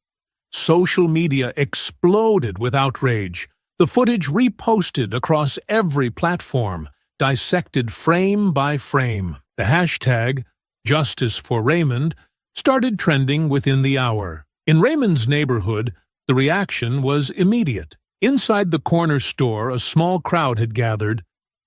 Social media exploded with outrage. The footage reposted across every platform, dissected frame by frame. The hashtag, Justice for Raymond, started trending within the hour. In Raymond's neighborhood, the reaction was immediate. Inside the corner store, a small crowd had gathered,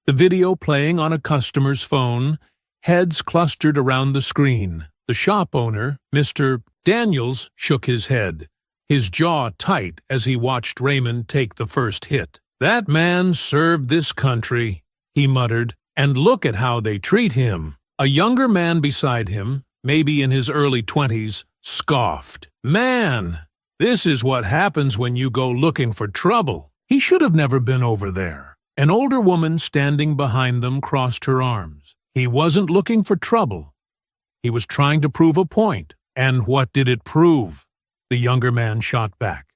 the video playing on a customer's phone, heads clustered around the screen. The shop owner, Mr. Daniels, shook his head, his jaw tight as he watched Raymond take the first hit. "That man served this country," he muttered, "and look at how they treat him." A younger man beside him, maybe in his early 20s, scoffed. "Man, this is what happens when you go looking for trouble. He should have never been over there." An older woman standing behind them crossed her arms. He wasn't looking for trouble. He was trying to prove a point. And what did it prove? The younger man shot back.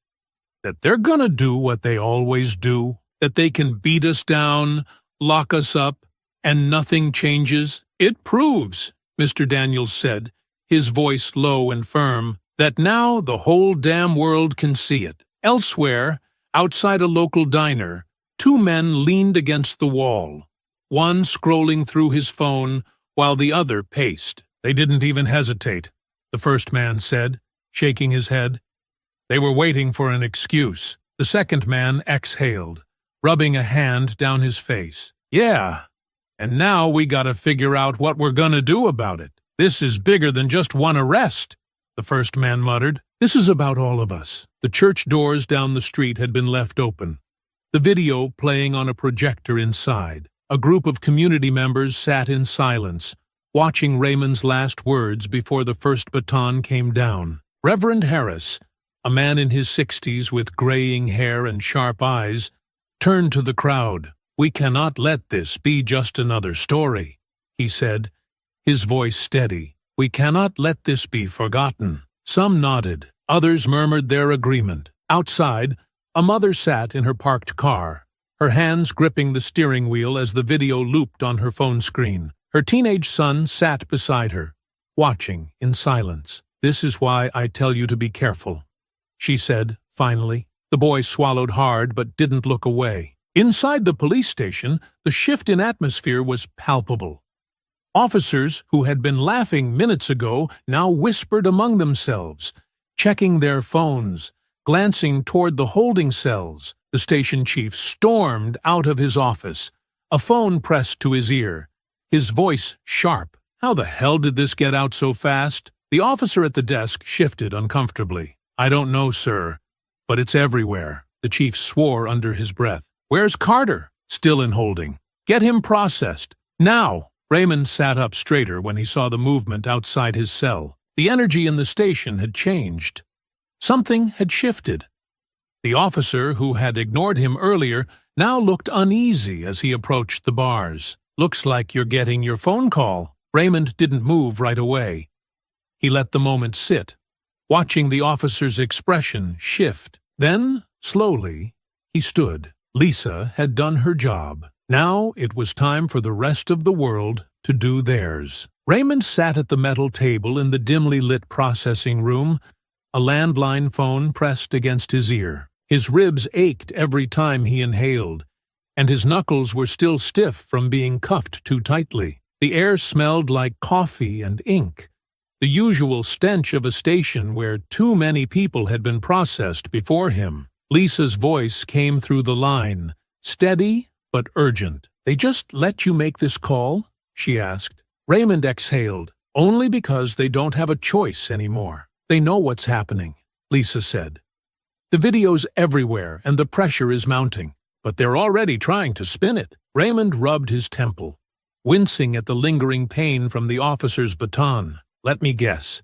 That they're gonna do what they always do, that they can beat us down, lock us up, and nothing changes. "It proves," Mr. Daniels said, his voice low and firm, "that now the whole damn world can see it." Elsewhere, outside a local diner, two men leaned against the wall, one scrolling through his phone while the other paced. "They didn't even hesitate," the first man said, shaking his head. "They were waiting for an excuse." The second man exhaled, rubbing a hand down his face. "Yeah, and now we gotta figure out what we're gonna do about it. This is bigger than just one arrest," the first man muttered. "This is about all of us." The church doors down the street had been left open, the video playing on a projector inside. A group of community members sat in silence, watching Raymond's last words before the first baton came down. Reverend Harris, a man in his 60s with graying hair and sharp eyes, turned to the crowd. "We cannot let this be just another story," he said, his voice steady. "We cannot let this be forgotten." Some nodded, others murmured their agreement. Outside, a mother sat in her parked car, her hands gripping the steering wheel as the video looped on her phone screen. Her teenage son sat beside her, watching in silence. "This is why I tell you to be careful," she said, finally. The boy swallowed hard but didn't look away. Inside the police station, the shift in atmosphere was palpable. Officers who had been laughing minutes ago now whispered among themselves, checking their phones, glancing toward the holding cells. The station chief stormed out of his office, a phone pressed to his ear, his voice sharp. How the hell did this get out so fast? The officer at the desk shifted uncomfortably. I don't know, sir, but it's everywhere. The chief swore under his breath. Where's Carter? Still in holding. Get him processed. Now! Raymond sat up straighter when he saw the movement outside his cell. The energy in the station had changed. Something had shifted. The officer who had ignored him earlier now looked uneasy as he approached the bars. Looks like you're getting your phone call. Raymond didn't move right away. He let the moment sit, watching the officer's expression shift. Then, slowly, he stood. Lisa had done her job. Now it was time for the rest of the world to do theirs. Raymond sat at the metal table in the dimly lit processing room, a landline phone pressed against his ear. His ribs ached every time he inhaled, and his knuckles were still stiff from being cuffed too tightly. The air smelled like coffee and ink, the usual stench of a station where too many people had been processed before him. Lisa's voice came through the line, steady but urgent. They just let you make this call? She asked. Raymond exhaled. Only because they don't have a choice anymore. They know what's happening, Lisa said. The video's everywhere and the pressure is mounting, but they're already trying to spin it. Raymond rubbed his temple, wincing at the lingering pain from the officer's baton. Let me guess.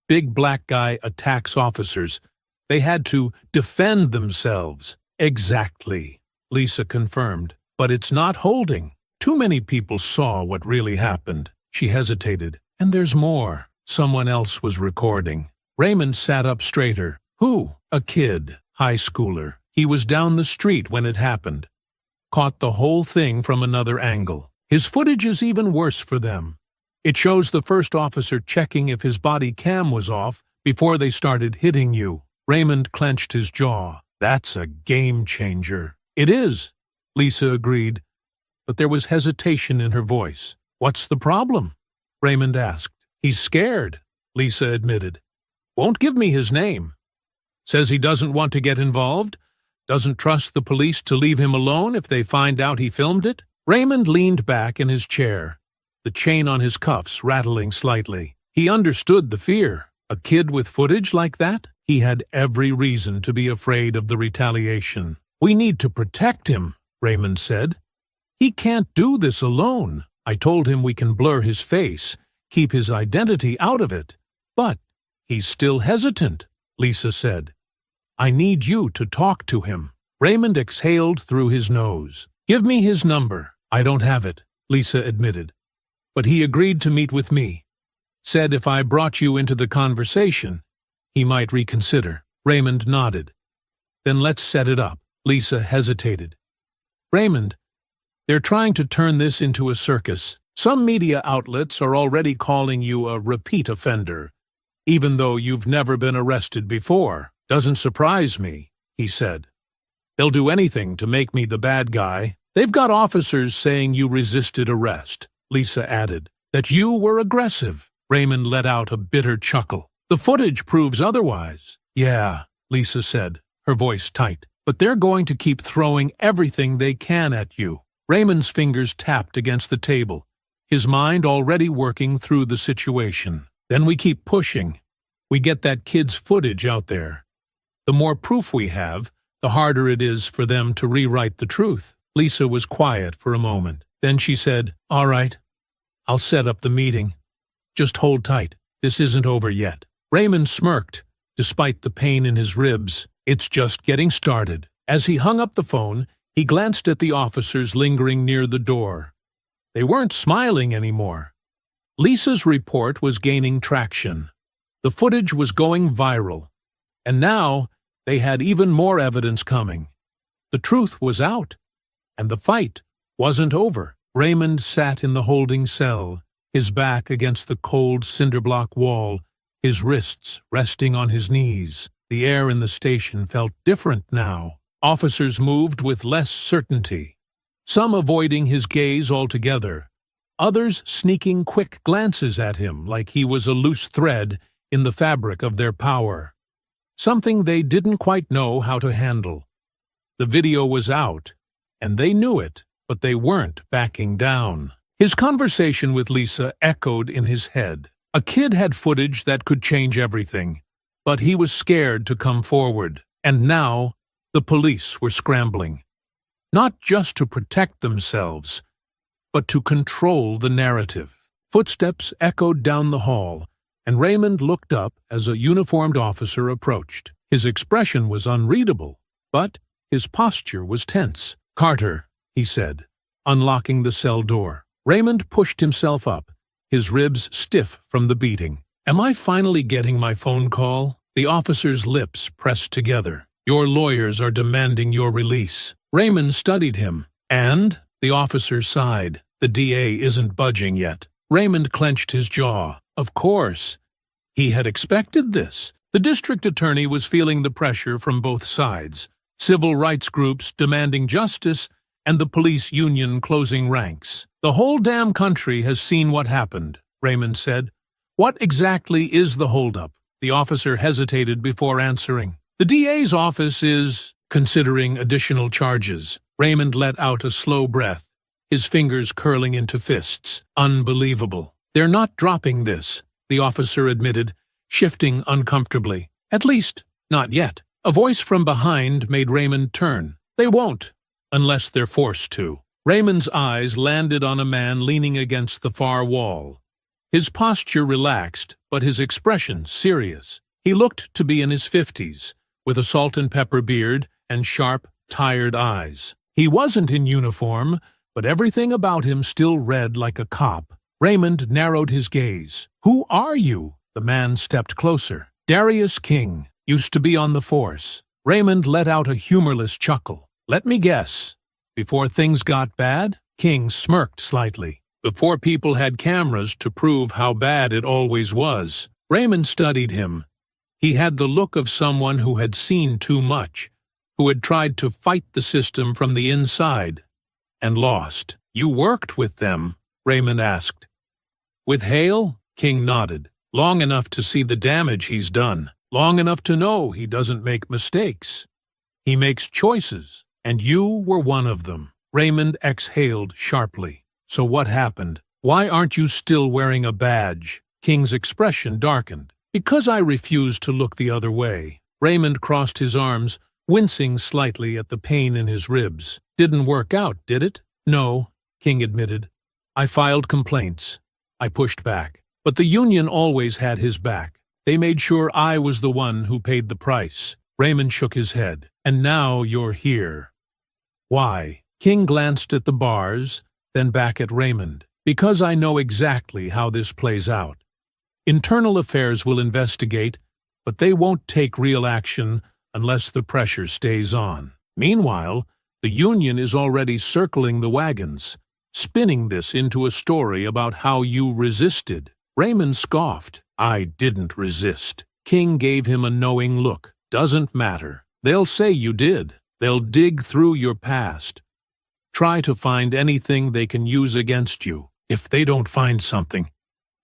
Big black guy attacks officers. They had to defend themselves. Exactly, Lisa confirmed. But it's not holding. Too many people saw what really happened. She hesitated. And there's more. Someone else was recording. Raymond sat up straighter. Who? A kid. High schooler. He was down the street when it happened. Caught the whole thing from another angle. His footage is even worse for them. It shows the first officer checking if his body cam was off before they started hitting you. Raymond clenched his jaw. That's a game changer. It is, Lisa agreed, but there was hesitation in her voice. What's the problem? Raymond asked. He's scared, Lisa admitted. Won't give me his name. Says he doesn't want to get involved, doesn't trust the police to leave him alone if they find out he filmed it. Raymond leaned back in his chair, the chain on his cuffs rattling slightly. He understood the fear. A kid with footage like that? He had every reason to be afraid of the retaliation. We need to protect him, Raymond said. He can't do this alone. I told him we can blur his face, keep his identity out of it. But he's still hesitant, Lisa said. I need you to talk to him. Raymond exhaled through his nose. Give me his number. I don't have it, Lisa admitted. But he agreed to meet with me. Said if I brought you into the conversation, he might reconsider. Raymond nodded. Then let's set it up. Lisa hesitated. Raymond, they're trying to turn this into a circus. Some media outlets are already calling you a repeat offender, even though you've never been arrested before. Doesn't surprise me, he said. They'll do anything to make me the bad guy. They've got officers saying you resisted arrest, Lisa added. That you were aggressive. Raymond let out a bitter chuckle. The footage proves otherwise. Yeah, Lisa said, her voice tight. But they're going to keep throwing everything they can at you. Raymond's fingers tapped against the table, his mind already working through the situation. Then we keep pushing. We get that kid's footage out there. The more proof we have, the harder it is for them to rewrite the truth. Lisa was quiet for a moment. Then she said, All right, I'll set up the meeting. Just hold tight. This isn't over yet. Raymond smirked, despite the pain in his ribs. It's just getting started. As he hung up the phone, he glanced at the officers lingering near the door. They weren't smiling anymore. Lisa's report was gaining traction. The footage was going viral. And now they had even more evidence coming. The truth was out, and the fight wasn't over. Raymond sat in the holding cell, his back against the cold cinder-block wall, his wrists resting on his knees. The air in the station felt different now. Officers moved with less certainty, some avoiding his gaze altogether, others sneaking quick glances at him like he was a loose thread in the fabric of their power, something they didn't quite know how to handle. The video was out, and they knew it, but they weren't backing down. His conversation with Lisa echoed in his head. A kid had footage that could change everything, but he was scared to come forward. And now, the police were scrambling. Not just to protect themselves, but to control the narrative. Footsteps echoed down the hall, and Raymond looked up as a uniformed officer approached. His expression was unreadable, but his posture was tense. "Carter," he said, unlocking the cell door. Raymond pushed himself up, his ribs stiff from the beating. "Am I finally getting my phone call?" The officer's lips pressed together. "Your lawyers are demanding your release." Raymond studied him. "And?" The officer sighed. "The DA isn't budging yet." Raymond clenched his jaw. Of course. He had expected this. The district attorney was feeling the pressure from both sides. Civil rights groups demanding justice, and the police union closing ranks. "The whole damn country has seen what happened," Raymond said. "What exactly is the holdup?" The officer hesitated before answering. "The DA's office is considering additional charges." Raymond let out a slow breath, his fingers curling into fists. "Unbelievable." "They're not dropping this," the officer admitted, shifting uncomfortably. "At least, not yet." A voice from behind made Raymond turn. "They won't, unless they're forced to." Raymond's eyes landed on a man leaning against the far wall. His posture relaxed, but his expression serious. He looked to be in his 50s, with a salt-and-pepper beard and sharp, tired eyes. He wasn't in uniform, but everything about him still read like a cop. Raymond narrowed his gaze. "Who are you?" The man stepped closer. "Darius King. Used to be on the force." Raymond let out a humorless chuckle. "Let me guess. Before things got bad?" King smirked slightly. "Before people had cameras to prove how bad it always was." Raymond studied him. He had the look of someone who had seen too much, who had tried to fight the system from the inside, and lost. "You worked with them?" Raymond asked. "With Hale?" King nodded. "Long enough to see the damage he's done. Long enough to know he doesn't make mistakes. He makes choices, and you were one of them." Raymond exhaled sharply. "So what happened? Why aren't you still wearing a badge?" King's expression darkened. "Because I refused to look the other way." Raymond crossed his arms, wincing slightly at the pain in his ribs. "Didn't work out, did it?" "No," King admitted. "I filed complaints. I pushed back. But the union always had his back. They made sure I was the one who paid the price." Raymond shook his head. "And now you're here. Why?" King glanced at the bars, then back at Raymond. "Because I know exactly how this plays out. Internal Affairs will investigate, but they won't take real action unless the pressure stays on. Meanwhile, the union is already circling the wagons, spinning this into a story about how you resisted." Raymond scoffed. "I didn't resist." King gave him a knowing look. "Doesn't matter. They'll say you did. They'll dig through your past, try to find anything they can use against you. If they don't find something,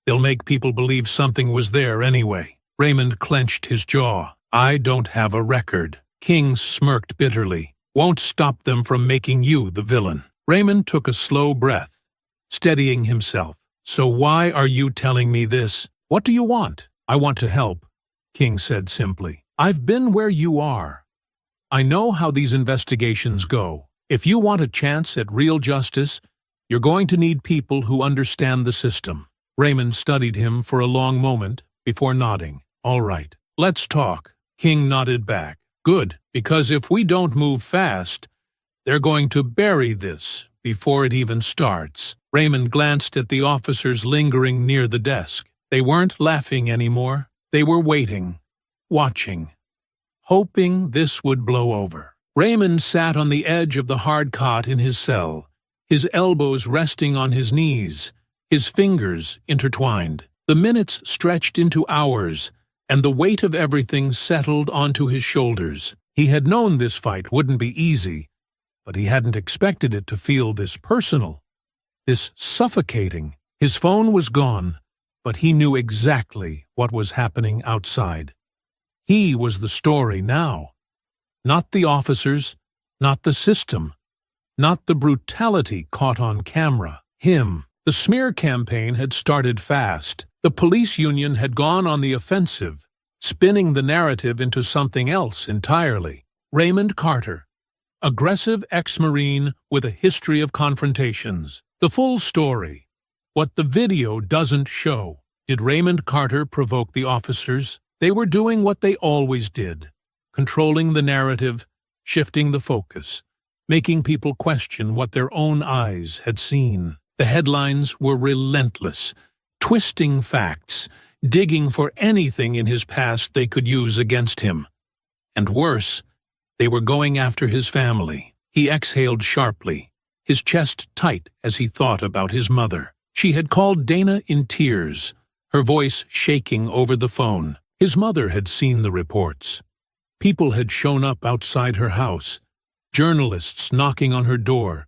they'll make people believe something was there anyway." Raymond clenched his jaw. "I don't have a record." King smirked bitterly. "Won't stop them from making you the villain." Raymond took a slow breath, steadying himself. "So why are you telling me this? What do you want?" "I want to help," King said simply. "I've been where you are. I know how these investigations go. If you want a chance at real justice, you're going to need people who understand the system." Raymond studied him for a long moment before nodding. "All right, let's talk." King nodded back. "Good, because if we don't move fast, they're going to bury this before it even starts." Raymond glanced at the officers lingering near the desk. They weren't laughing anymore. They were waiting, watching, hoping this would blow over. Raymond sat on the edge of the hard cot in his cell, his elbows resting on his knees, his fingers intertwined. The minutes stretched into hours, and the weight of everything settled onto his shoulders. He had known this fight wouldn't be easy, but he hadn't expected it to feel this personal, this suffocating. His phone was gone, but he knew exactly what was happening outside. He was the story now. Not the officers, not the system, not the brutality caught on camera. Him. The smear campaign had started fast. The police union had gone on the offensive, spinning the narrative into something else entirely. Raymond Carter, aggressive ex-Marine with a history of confrontations. The full story. What the video doesn't show. Did Raymond Carter provoke the officers? They were doing what they always did, controlling the narrative, shifting the focus, making people question what their own eyes had seen. The headlines were relentless, twisting facts, digging for anything in his past they could use against him. And worse, they were going after his family. He exhaled sharply, his chest tight as he thought about his mother. She had called Dana in tears, her voice shaking over the phone. His mother had seen the reports. People had shown up outside her house, journalists knocking on her door,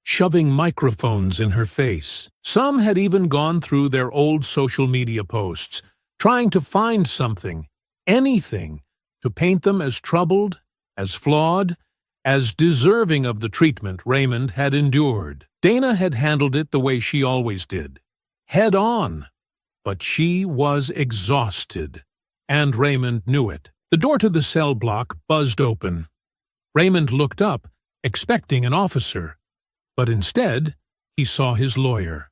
shoving microphones in her face. Some had even gone through their old social media posts, trying to find something, anything, to paint them as troubled, as flawed, as deserving of the treatment Raymond had endured. Dana had handled it the way she always did, head on. But she was exhausted, and Raymond knew it. The door to the cell block buzzed open. Raymond looked up, expecting an officer, but instead he saw his lawyer.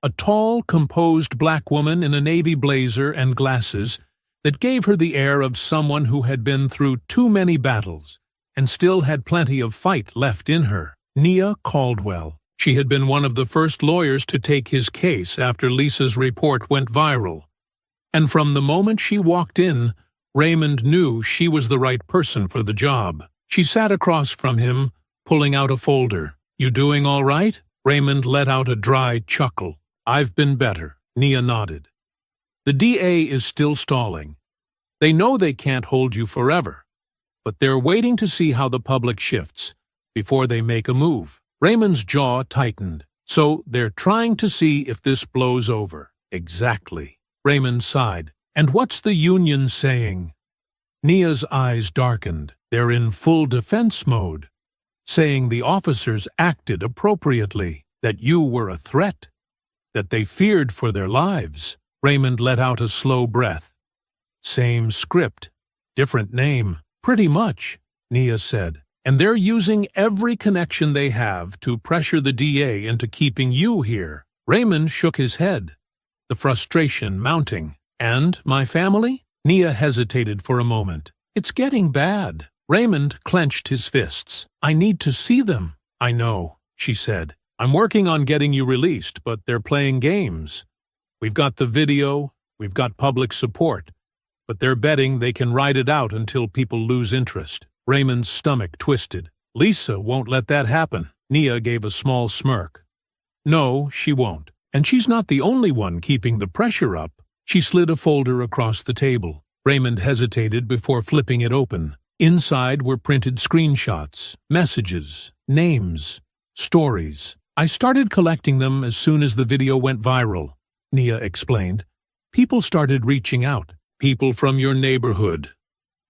A tall, composed black woman in a navy blazer and glasses that gave her the air of someone who had been through too many battles and still had plenty of fight left in her. Nia Caldwell. She had been one of the first lawyers to take his case after Lisa's report went viral. And from the moment she walked in, Raymond knew she was the right person for the job. She sat across from him, pulling out a folder. "You doing all right?" Raymond let out a dry chuckle. "I've been better," Nia nodded. "The DA is still stalling. They know they can't hold you forever, but they're waiting to see how the public shifts before they make a move." Raymond's jaw tightened. "So they're trying to see if this blows over." "Exactly." Raymond sighed. "And what's the union saying?" Nia's eyes darkened. "They're in full defense mode, saying the officers acted appropriately, that you were a threat, that they feared for their lives." Raymond let out a slow breath. "Same script, different name." "Pretty much," Nia said. "And they're using every connection they have to pressure the DA into keeping you here." Raymond shook his head, the frustration mounting. "And my family?" Nia hesitated for a moment. "It's getting bad." Raymond clenched his fists. "I need to see them." "I know," she said. "I'm working on getting you released, but they're playing games. We've got the video, we've got public support, but they're betting they can ride it out until people lose interest." Raymond's stomach twisted. "Lisa won't let that happen." Nia gave a small smirk. "No, she won't. And she's not the only one keeping the pressure up." She slid a folder across the table. Raymond hesitated before flipping it open. Inside were printed screenshots, messages, names, stories. "I started collecting them as soon as the video went viral," Nia explained. "People started reaching out. People from your neighborhood.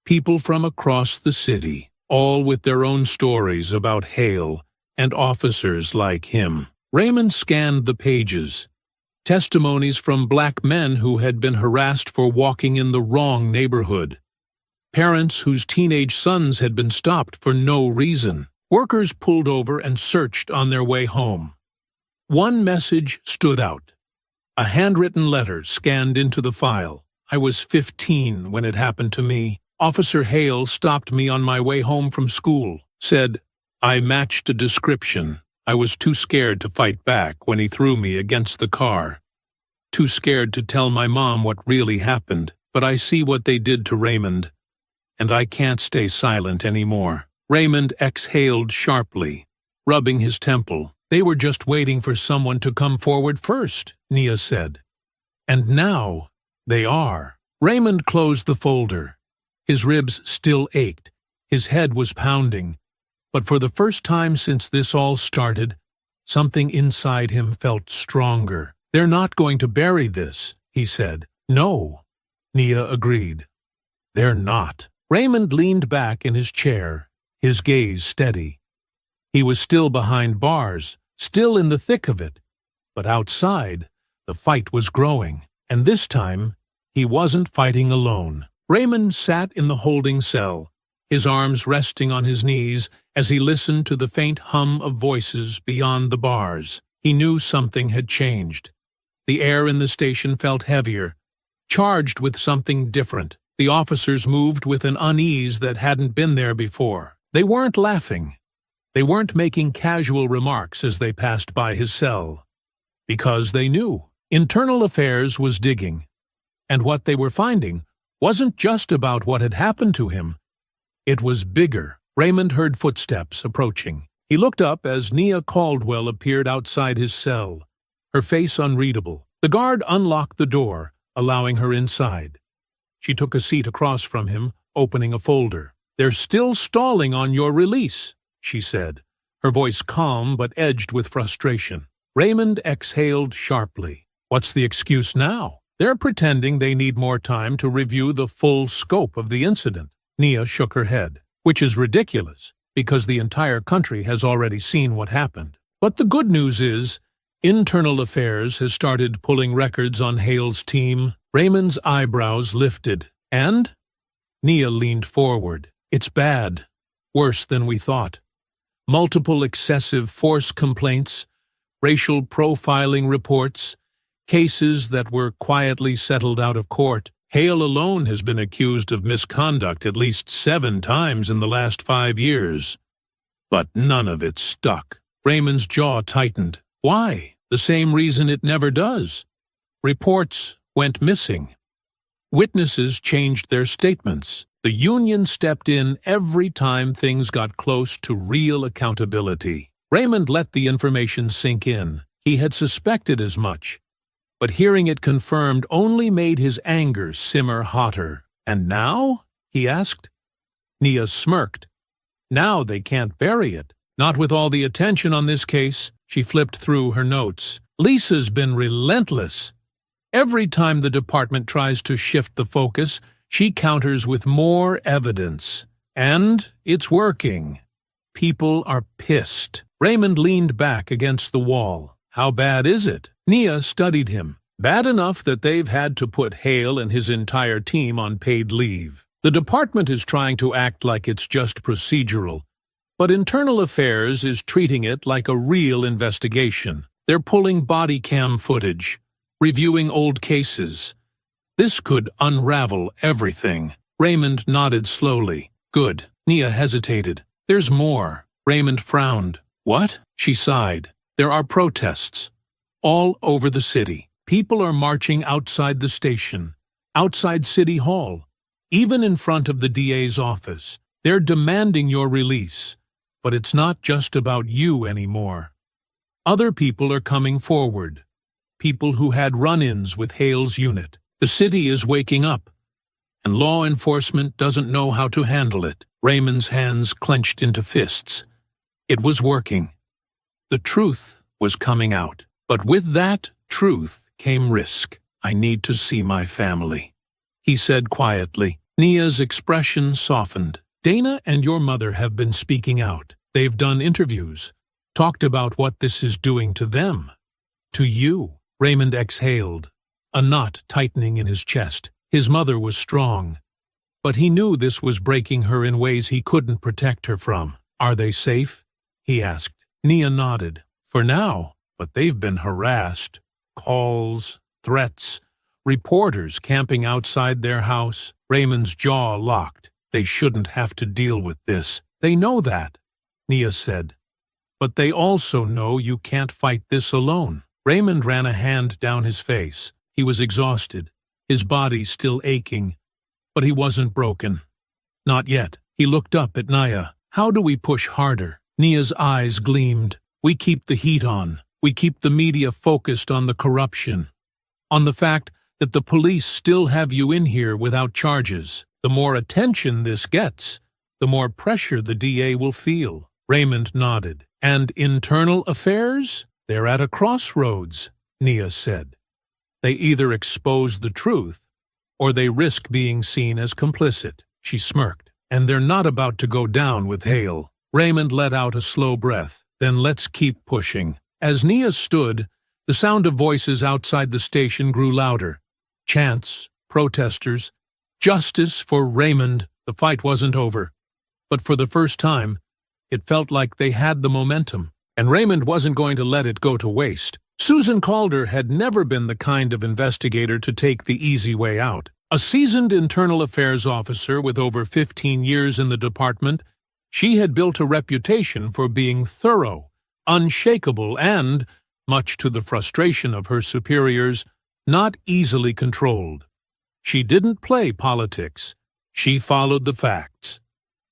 People from across the city, all with their own stories about Hale and officers like him." Raymond scanned the pages. Testimonies from black men who had been harassed for walking in the wrong neighborhood. Parents whose teenage sons had been stopped for no reason. Workers pulled over and searched on their way home. One message stood out. A handwritten letter scanned into the file. "I was 15 when it happened to me. Officer Hale stopped me on my way home from school. Said, I matched a description. I was too scared to fight back when he threw me against the car. Too scared to tell my mom what really happened, but I see what they did to Raymond, and I can't stay silent anymore." Raymond exhaled sharply, rubbing his temple. "They were just waiting for someone to come forward first," Nia said. "And now they are." Raymond closed the folder. His ribs still ached. His head was pounding. But for the first time since this all started, something inside him felt stronger. "They're not going to bury this," he said. "No," Nia agreed. "They're not." Raymond leaned back in his chair, his gaze steady. He was still behind bars, still in the thick of it, But outside, the fight was growing, and this time, he wasn't fighting alone. Raymond sat in the holding cell, his arms resting on his knees as he listened to the faint hum of voices beyond the bars. He knew something had changed. The air in the station felt heavier, charged with something different. The officers moved with an unease that hadn't been there before. They weren't laughing. They weren't making casual remarks as they passed by his cell. Because they knew. Internal Affairs was digging. And what they were finding wasn't just about what had happened to him. It was bigger. Raymond heard footsteps approaching. He looked up as Nia Caldwell appeared outside his cell, her face unreadable. The guard unlocked the door, allowing her inside. She took a seat across from him, opening a folder. "They're still stalling on your release," she said, her voice calm but edged with frustration. Raymond exhaled sharply. What's the excuse now? They're pretending they need more time to review the full scope of the incident. Nia shook her head, which is ridiculous, because the entire country has already seen what happened. But the good news is, Internal Affairs has started pulling records on Hale's team. Raymond's eyebrows lifted. And? Nia leaned forward. It's bad. Worse than we thought. Multiple excessive force complaints, racial profiling reports, cases that were quietly settled out of court. Hale alone has been accused of misconduct at least 7 times in the last 5 years. But none of it stuck. Raymond's jaw tightened. Why? The same reason it never does. Reports went missing. Witnesses changed their statements. The union stepped in every time things got close to real accountability. Raymond let the information sink in. He had suspected as much. But hearing it confirmed only made his anger simmer hotter. And now? He asked. Nia smirked. Now they can't bury it. Not with all the attention on this case. She flipped through her notes. Lisa's been relentless. Every time the department tries to shift the focus, she counters with more evidence. And it's working. People are pissed. Raymond leaned back against the wall. How bad is it? Nia studied him. Bad enough that they've had to put Hale and his entire team on paid leave. The department is trying to act like it's just procedural, but Internal Affairs is treating it like a real investigation. They're pulling body cam footage, reviewing old cases. This could unravel everything. Raymond nodded slowly. Good. Nia hesitated. There's more. Raymond frowned. What? She sighed. There are protests. All over the city. People are marching outside the station, outside City Hall, even in front of the DA's office. They're demanding your release. But it's not just about you anymore. Other people are coming forward. People who had run-ins with Hale's unit. The city is waking up, and law enforcement doesn't know how to handle it. Raymond's hands clenched into fists. It was working. The truth was coming out. But with that truth came risk. I need to see my family, he said quietly. Nia's expression softened. Dana and your mother have been speaking out. They've done interviews, talked about what this is doing to them. To you. Raymond exhaled, a knot tightening in his chest. His mother was strong, but he knew this was breaking her in ways he couldn't protect her from. Are they safe? He asked. Nia nodded. For now, but they've been harassed. Calls, threats, reporters camping outside their house. Raymond's jaw locked. They shouldn't have to deal with this. They know that, Nia said. But they also know you can't fight this alone. Raymond ran a hand down his face. He was exhausted, his body still aching, but he wasn't broken. Not yet. He looked up at Nia. How do we push harder? Nia's eyes gleamed. We keep the heat on. We keep the media focused on the corruption, on the fact that the police still have you in here without charges. The more attention this gets, the more pressure the DA will feel. Raymond nodded. And Internal Affairs? They're at a crossroads, Nia said. They either expose the truth, or they risk being seen as complicit. She smirked. And they're not about to go down with Hale. Raymond let out a slow breath. Then let's keep pushing. As Nia stood, The sound of voices outside the station grew louder. Chants, protesters, justice for Raymond. The fight wasn't over. But for the first time, it felt like they had the momentum, and Raymond wasn't going to let it go to waste. Susan Calder had never been the kind of investigator to take the easy way out. A seasoned internal affairs officer with over 15 years in the department, she had built a reputation for being thorough, unshakable, and, much to the frustration of her superiors, not easily controlled. She didn't play politics. She followed the facts.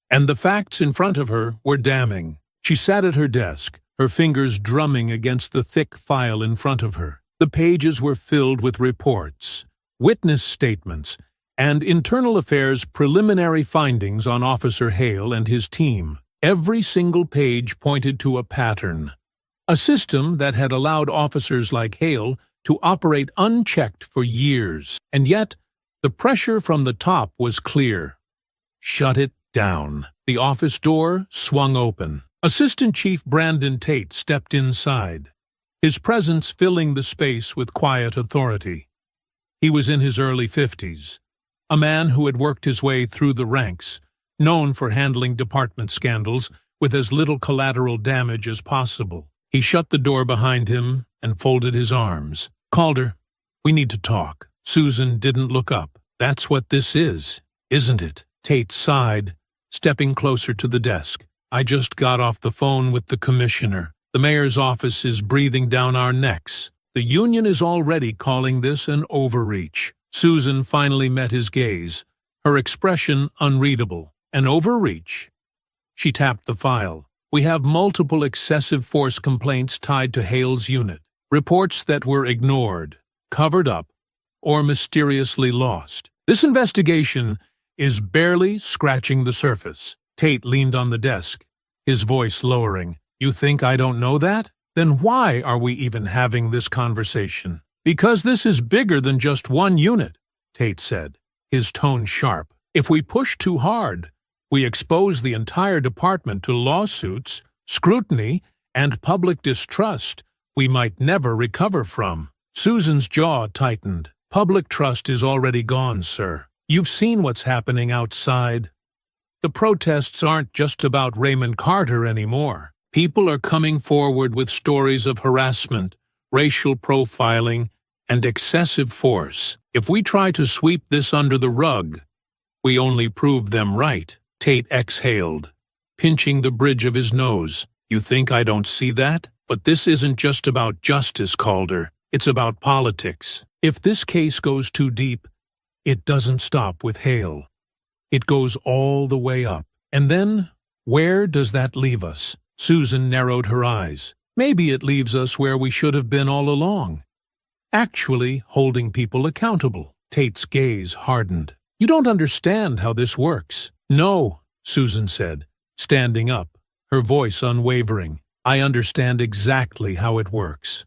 And the facts in front of her were damning. She sat at her desk, her fingers drumming against the thick file in front of her. The pages were filled with reports, witness statements, and internal affairs preliminary findings on Officer Hale and his team. Every single page pointed to a pattern, a system that had allowed officers like Hale to operate unchecked for years. And yet, the pressure from the top was clear. Shut it down. The office door swung open. Assistant Chief Brandon Tate stepped inside, his presence filling the space with quiet authority. He was in his early 50s, a man who had worked his way through the ranks, known for handling department scandals with as little collateral damage as possible. He shut the door behind him and folded his arms. "Calder, we need to talk." Susan didn't look up. "That's what this is, isn't it?" Tate sighed, stepping closer to the desk. "I just got off the phone with the commissioner. The mayor's office is breathing down our necks. The union is already calling this an overreach." Susan finally met his gaze, her expression unreadable. "An overreach?" She tapped the file. "We have multiple excessive force complaints tied to Hale's unit. Reports that were ignored, covered up, or mysteriously lost. This investigation is barely scratching the surface." Tate leaned on the desk, his voice lowering. "You think I don't know that? Then why are we even having this conversation?" "Because this is bigger than just one unit," Tate said, his tone sharp. "If we push too hard, we expose the entire department to lawsuits, scrutiny, and public distrust we might never recover from." Susan's jaw tightened. "Public trust is already gone, sir. You've seen what's happening outside. The protests aren't just about Raymond Carter anymore. People are coming forward with stories of harassment, racial profiling, and excessive force. If we try to sweep this under the rug, we only prove them right." Tate exhaled, pinching the bridge of his nose. "You think I don't see that? But this isn't just about justice, Calder. It's about politics. If this case goes too deep, it doesn't stop with Hale. It goes all the way up. And then, where does that leave us?" Susan narrowed her eyes. "Maybe it leaves us where we should have been all along. Actually holding people accountable." Tate's gaze hardened. "You don't understand how this works." "No," Susan said, standing up, her voice unwavering. "I understand exactly how it works.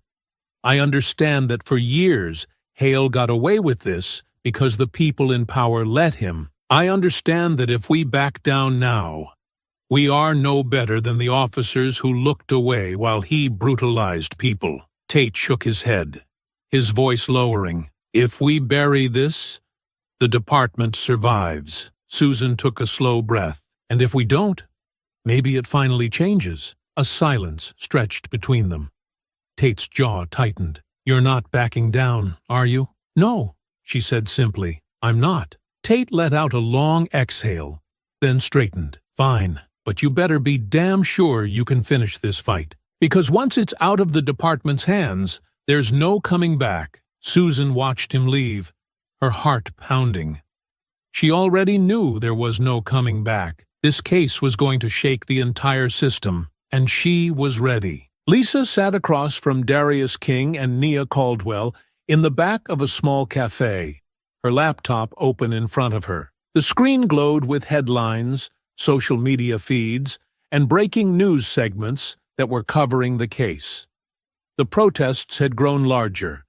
I understand that for years Hale got away with this because the people in power let him. I understand that if we back down now, we are no better than the officers who looked away while he brutalized people." Tate shook his head, his voice lowering. "If we bury this, the department survives." Susan took a slow breath. "And if we don't, maybe it finally changes." A silence stretched between them. Tate's jaw tightened. "You're not backing down, are you?" "No," she said simply. "I'm not." Tate let out a long exhale, then straightened. "Fine, but you better be damn sure you can finish this fight. Because once it's out of the department's hands, there's no coming back." Susan watched him leave, her heart pounding. She already knew there was no coming back. This case was going to shake the entire system, and she was ready. Lisa sat across from Darius King and Nia Caldwell in the back of a small cafe, her laptop open in front of her. The screen glowed with headlines, social media feeds, and breaking news segments that were covering the case. The protests had grown larger.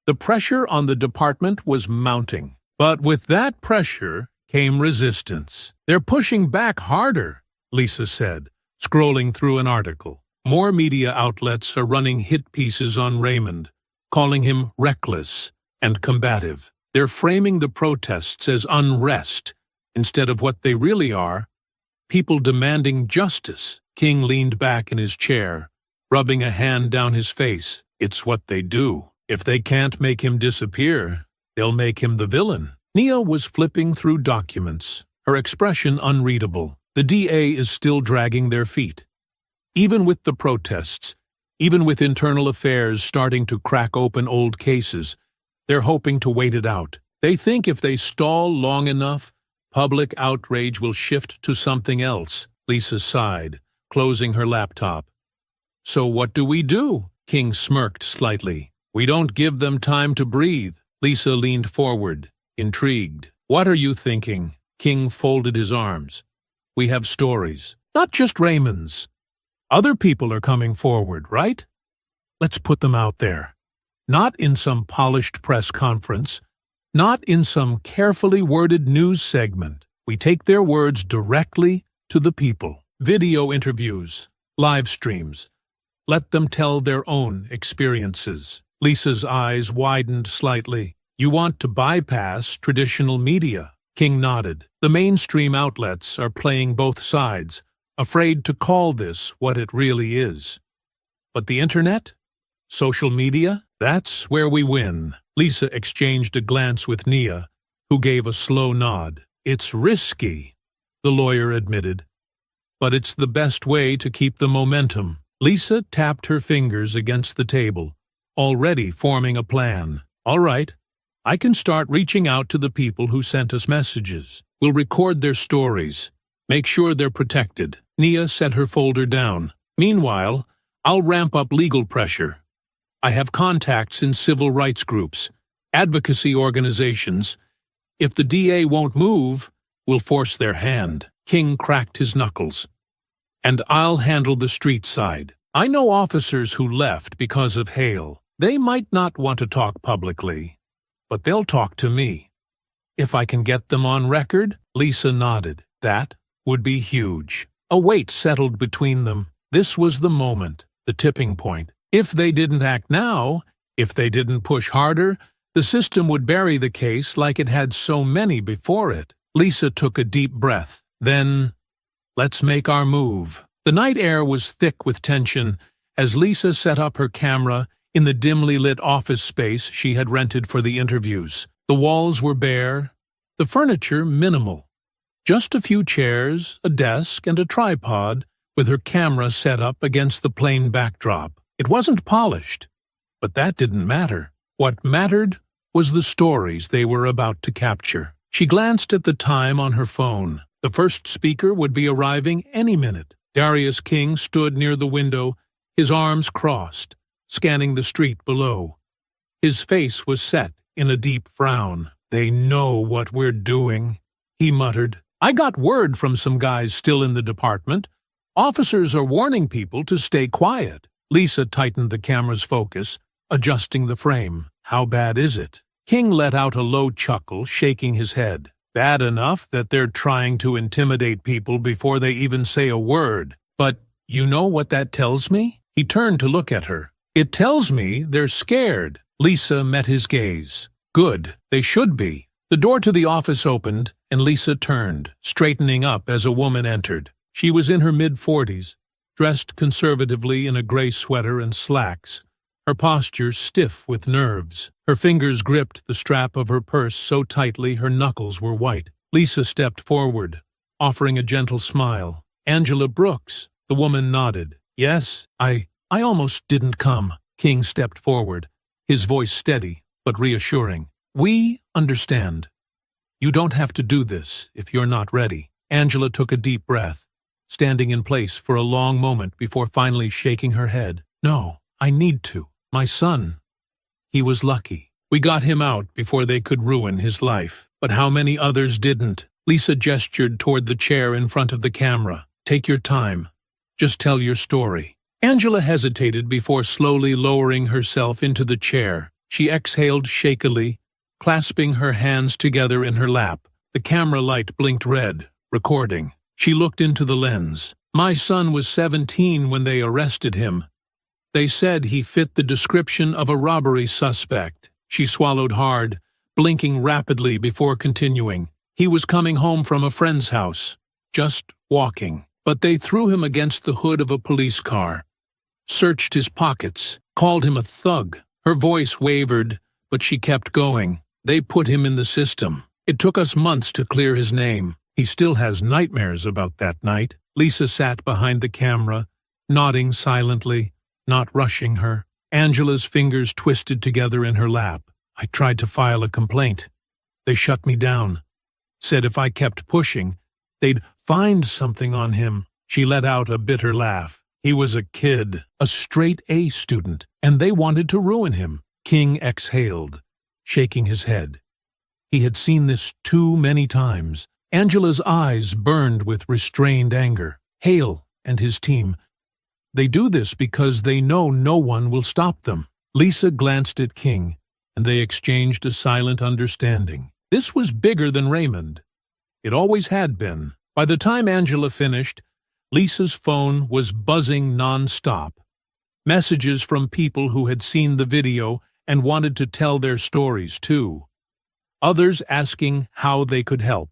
The pressure on the department was mounting. But with that pressure came resistance. "They're pushing back harder," Lisa said, scrolling through an article. "More media outlets are running hit pieces on Raymond, calling him reckless and combative. They're framing the protests as unrest instead of what they really are, people demanding justice. King leaned back in his chair, rubbing a hand down his face. It's what they do. If they can't make him disappear, they'll make him the villain. Nia was flipping through documents, her expression unreadable. The DA is still dragging their feet. Even with the protests, even with internal affairs starting to crack open old cases, they're hoping to wait it out. They think if they stall long enough, public outrage will shift to something else. Lisa sighed, closing her laptop. So what do? King smirked slightly. We don't give them time to breathe. Lisa leaned forward, intrigued. What are you thinking? King folded his arms. We have stories, not just Raymond's. Other people are coming forward, right? Let's put them out there. Not in some polished press conference, not in some carefully worded news segment. We take their words directly to the people. Video interviews, live streams. Let them tell their own experiences. Lisa's eyes widened slightly. You want to bypass traditional media? King nodded. The mainstream outlets are playing both sides, afraid to call this what it really is. But the internet? Social media? That's where we win. Lisa exchanged a glance with Nia, who gave a slow nod. It's risky, the lawyer admitted, but it's the best way to keep the momentum. Lisa tapped her fingers against the table, already forming a plan. All right, I can start reaching out to the people who sent us messages. We'll record their stories, make sure they're protected. Nia set her folder down. Meanwhile, I'll ramp up legal pressure. I have contacts in civil rights groups, advocacy organizations. If the DA won't move, we'll force their hand. King cracked his knuckles. And I'll handle the street side. I know officers who left because of Hale. They might not want to talk publicly, but they'll talk to me. If I can get them on record, Lisa nodded. That would be huge. A weight settled between them. This was the moment, the tipping point. If they didn't act now, if they didn't push harder, the system would bury the case like it had so many before it. Lisa took a deep breath. Then, let's make our move. The night air was thick with tension as Lisa set up her camera in the dimly lit office space she had rented for the interviews. The walls were bare, the furniture minimal. Just a few chairs, a desk, and a tripod with her camera set up against the plain backdrop. It wasn't polished, but that didn't matter. What mattered was the stories they were about to capture. She glanced at the time on her phone. The first speaker would be arriving any minute. Darius King stood near the window, his arms crossed, scanning the street below. His face was set in a deep frown. They know what we're doing, he muttered. I got word from some guys still in the department. Officers are warning people to stay quiet. Lisa tightened the camera's focus, adjusting the frame. How bad is it? King let out a low chuckle, shaking his head. Bad enough that they're trying to intimidate people before they even say a word. But you know what that tells me? He turned to look at her. It tells me they're scared. Lisa met his gaze. Good, they should be. The door to the office opened, and Lisa turned, straightening up as a woman entered. She was in her mid-40s, dressed conservatively in a gray sweater and slacks, her posture stiff with nerves. Her fingers gripped the strap of her purse so tightly her knuckles were white. Lisa stepped forward, offering a gentle smile. Angela Brooks. The woman nodded. Yes, I almost didn't come. King stepped forward, his voice steady but reassuring. We understand. You don't have to do this if you're not ready. Angela took a deep breath, standing in place for a long moment before finally shaking her head. No, I need to. My son. He was lucky. We got him out before they could ruin his life. But how many others didn't? Lisa gestured toward the chair in front of the camera. Take your time. Just tell your story. Angela hesitated before slowly lowering herself into the chair. She exhaled shakily, clasping her hands together in her lap. The camera light blinked red, recording. She looked into the lens. My son was 17 when they arrested him. They said he fit the description of a robbery suspect. She swallowed hard, blinking rapidly before continuing. He was coming home from a friend's house, just walking. But they threw him against the hood of a police car, searched his pockets, called him a thug. Her voice wavered, but she kept going. They put him in the system. It took us months to clear his name. He still has nightmares about that night. Lisa sat behind the camera, nodding silently, not rushing her. Angela's fingers twisted together in her lap. I tried to file a complaint. They shut me down. Said if I kept pushing, they'd find something on him. She let out a bitter laugh. He was a kid, a straight-A student, and they wanted to ruin him. King exhaled, shaking his head. He had seen this too many times. Angela's eyes burned with restrained anger. Hale and his team, they do this because they know no one will stop them. Lisa glanced at King, and they exchanged a silent understanding. This was bigger than Raymond. It always had been. By the time Angela finished, Lisa's phone was buzzing non-stop. Messages from people who had seen the video and wanted to tell their stories too. Others asking how they could help.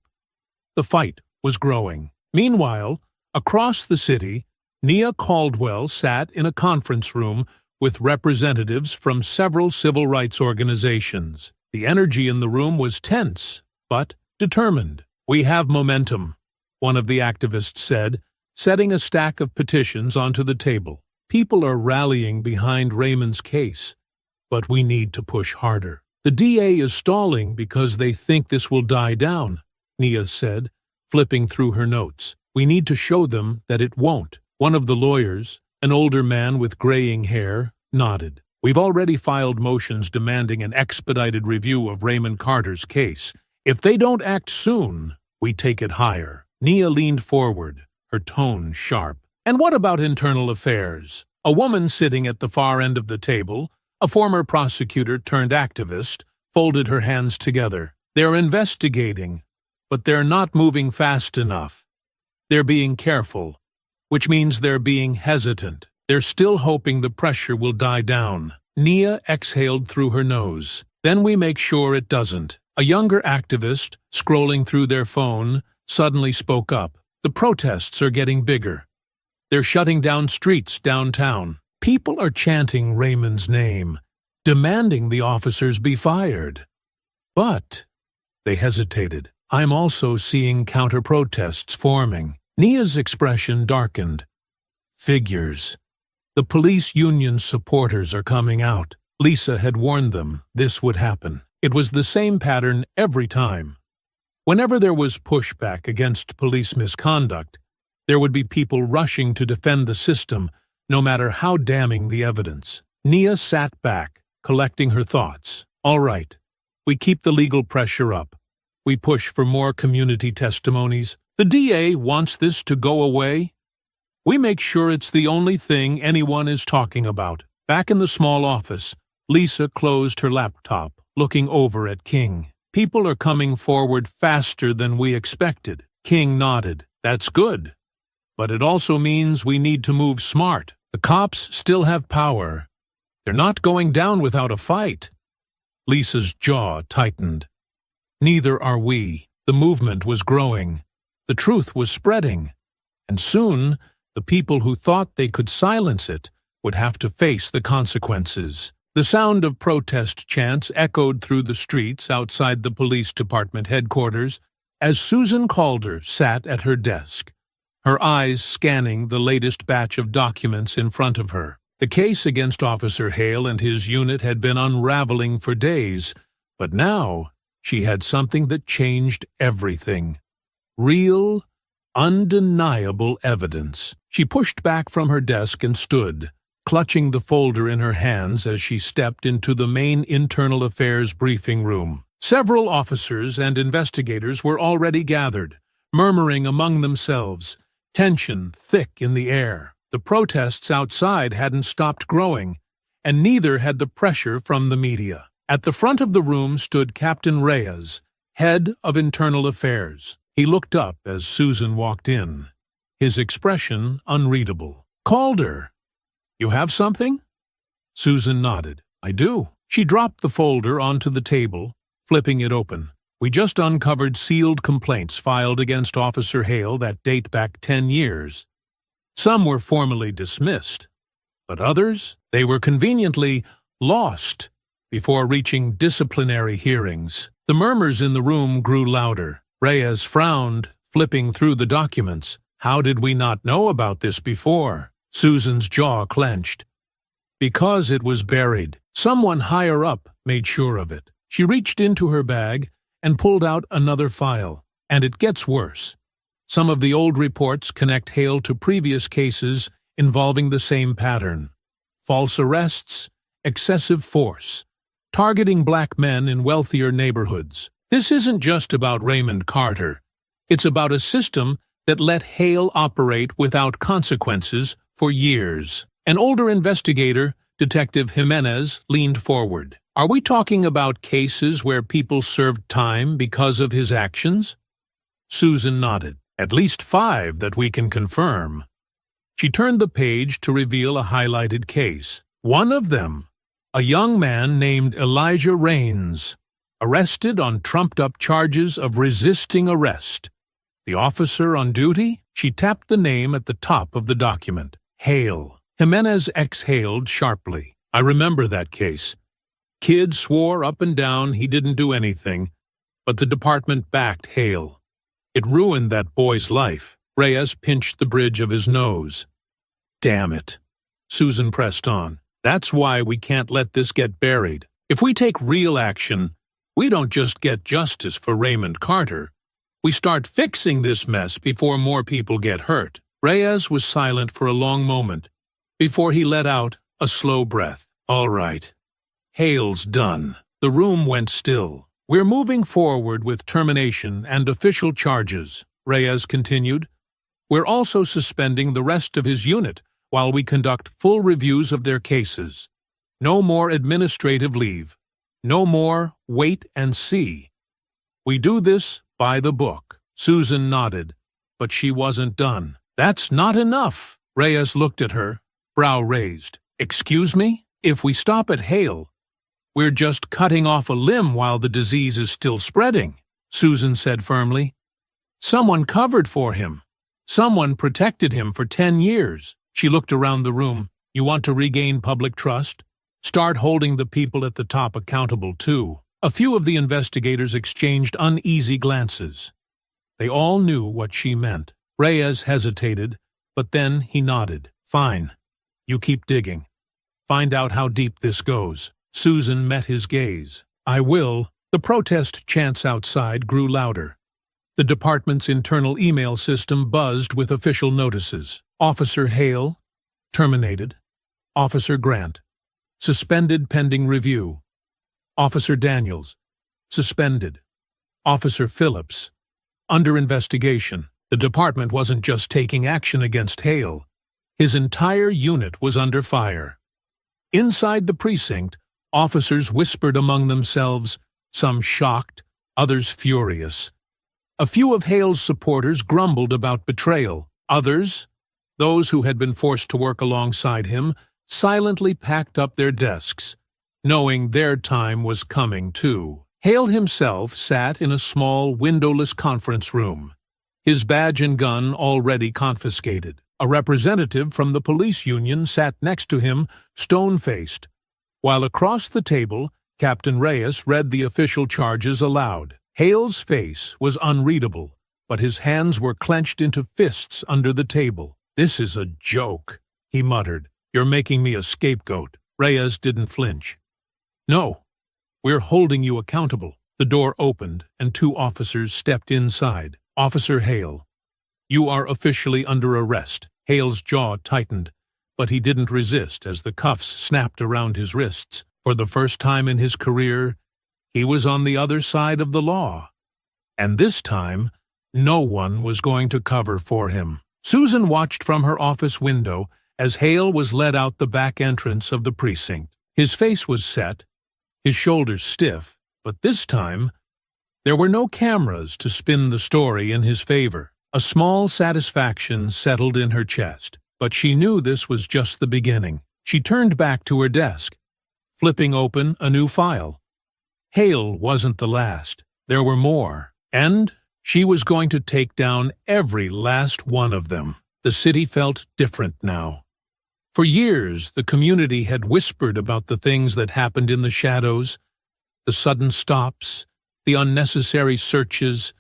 The fight was growing. Meanwhile, across the city, Nia Caldwell sat in a conference room with representatives from several civil rights organizations. The energy in the room was tense, but determined. "We have momentum," one of the activists said, setting a stack of petitions onto the table. "People are rallying behind Raymond's case, but we need to push harder. The DA is stalling because they think this will die down," Nia said, flipping through her notes. "We need to show them that it won't." One of the lawyers, an older man with graying hair, nodded. "We've already filed motions demanding an expedited review of Raymond Carter's case. If they don't act soon, we take it higher." Nia leaned forward, her tone sharp. "And what about internal affairs?" A woman sitting at the far end of the table, a former prosecutor turned activist, folded her hands together. "They're investigating, but they're not moving fast enough. They're being careful, which means they're being hesitant. They're still hoping the pressure will die down." Nia exhaled through her nose. "Then we make sure it doesn't." A younger activist, scrolling through their phone, suddenly spoke up. "The protests are getting bigger. They're shutting down streets downtown. People are chanting Raymond's name, demanding the officers be fired." "But," they hesitated, "I'm also seeing counter-protests forming." Nia's expression darkened. "Figures. The police union supporters are coming out." Lisa had warned them this would happen. It was the same pattern every time. Whenever there was pushback against police misconduct, there would be people rushing to defend the system, no matter how damning the evidence. Nia sat back, collecting her thoughts. "All right, we keep the legal pressure up. We push for more community testimonies. The DA wants this to go away. We make sure it's the only thing anyone is talking about." Back in the small office, Lisa closed her laptop, looking over at King. "People are coming forward faster than we expected." King nodded. "That's good. But it also means we need to move smart. The cops still have power. They're not going down without a fight." Lisa's jaw tightened. "Neither are we." The movement was growing. The truth was spreading. And soon, the people who thought they could silence it would have to face the consequences. The sound of protest chants echoed through the streets outside the police department headquarters as Susan Calder sat at her desk, her eyes scanning the latest batch of documents in front of her. The case against Officer Hale and his unit had been unraveling for days, but now she had something that changed everything. Real, undeniable evidence. She pushed back from her desk and stood, clutching the folder in her hands as she stepped into the main internal affairs briefing room. Several officers and investigators were already gathered, murmuring among themselves, tension thick in the air. The protests outside hadn't stopped growing, and neither had the pressure from the media. At the front of the room stood Captain Reyes, head of internal affairs. He looked up as Susan walked in, his expression unreadable. "Calder, you have something?" Susan nodded. I do. She dropped the folder onto the table, flipping it open. We just uncovered sealed complaints filed against Officer Hale that date back 10 years. Some were formally dismissed, but others, they were conveniently lost before reaching disciplinary hearings. The murmurs in the room grew louder. Reyes frowned, flipping through the documents. How did we not know about this before? Susan's jaw clenched. Because it was buried. Someone higher up made sure of it. She reached into her bag and pulled out another file. And it gets worse. Some of the old reports connect Hale to previous cases involving the same pattern. False arrests, excessive force, targeting black men in wealthier neighborhoods. This isn't just about Raymond Carter. It's about a system that let Hale operate without consequences for years. An older investigator, Detective Jimenez, leaned forward. Are we talking about cases where people served time because of his actions? Susan nodded. At least 5 that we can confirm. She turned the page to reveal a highlighted case. One of them, a young man named Elijah Raines, arrested on trumped-up charges of resisting arrest. The officer on duty? She tapped the name at the top of the document. Hale. Jimenez exhaled sharply. I remember that case. Kid swore up and down he didn't do anything, but the department backed Hale. It ruined that boy's life. Reyes pinched the bridge of his nose. Damn it. Susan pressed on. That's why we can't let this get buried. If we take real action, we don't just get justice for Raymond Carter. We start fixing this mess before more people get hurt. Reyes was silent for a long moment, before he let out a slow breath. All right. Hale's done. The room went still. We're moving forward with termination and official charges, Reyes continued. We're also suspending the rest of his unit while we conduct full reviews of their cases. No more administrative leave. No more wait and see. We do this by the book. Susan nodded, but she wasn't done. That's not enough. Reyes looked at her, brow raised. Excuse me? If we stop at Hale, we're just cutting off a limb while the disease is still spreading, Susan said firmly. Someone covered for him. Someone protected him for 10 years. She looked around the room. You want to regain public trust? Start holding the people at the top accountable, too. A few of the investigators exchanged uneasy glances. They all knew what she meant. Reyes hesitated, but then he nodded. Fine. You keep digging. Find out how deep this goes. Susan met his gaze. I will. The protest chants outside grew louder. The department's internal email system buzzed with official notices. Officer Hale, terminated. Officer Grant, suspended pending review. Officer Daniels, suspended. Officer Phillips, under investigation. The department wasn't just taking action against Hale. His entire unit was under fire. Inside the precinct, officers whispered among themselves, some shocked, others furious. A few of Hale's supporters grumbled about betrayal. Others, those who had been forced to work alongside him, silently packed up their desks, knowing their time was coming too. Hale himself sat in a small, windowless conference room, his badge and gun already confiscated. A representative from the police union sat next to him, stone-faced, while across the table, Captain Reyes read the official charges aloud. Hale's face was unreadable, but his hands were clenched into fists under the table. This is a joke, he muttered. You're making me a scapegoat. Reyes didn't flinch. No, we're holding you accountable. The door opened, and 2 officers stepped inside. Officer Hale, you are officially under arrest. Hale's jaw tightened, but he didn't resist as the cuffs snapped around his wrists. For the first time in his career, he was on the other side of the law. And this time, no one was going to cover for him. Susan watched from her office window as Hale was led out the back entrance of the precinct. His face was set, his shoulders stiff, but this time, there were no cameras to spin the story in his favor. A small satisfaction settled in her chest, but she knew this was just the beginning. She turned back to her desk, flipping open a new file. Hale wasn't the last. There were more. And she was going to take down every last one of them. The city felt different now. For years, the community had whispered about the things that happened in the shadows, the sudden stops, the unnecessary searches,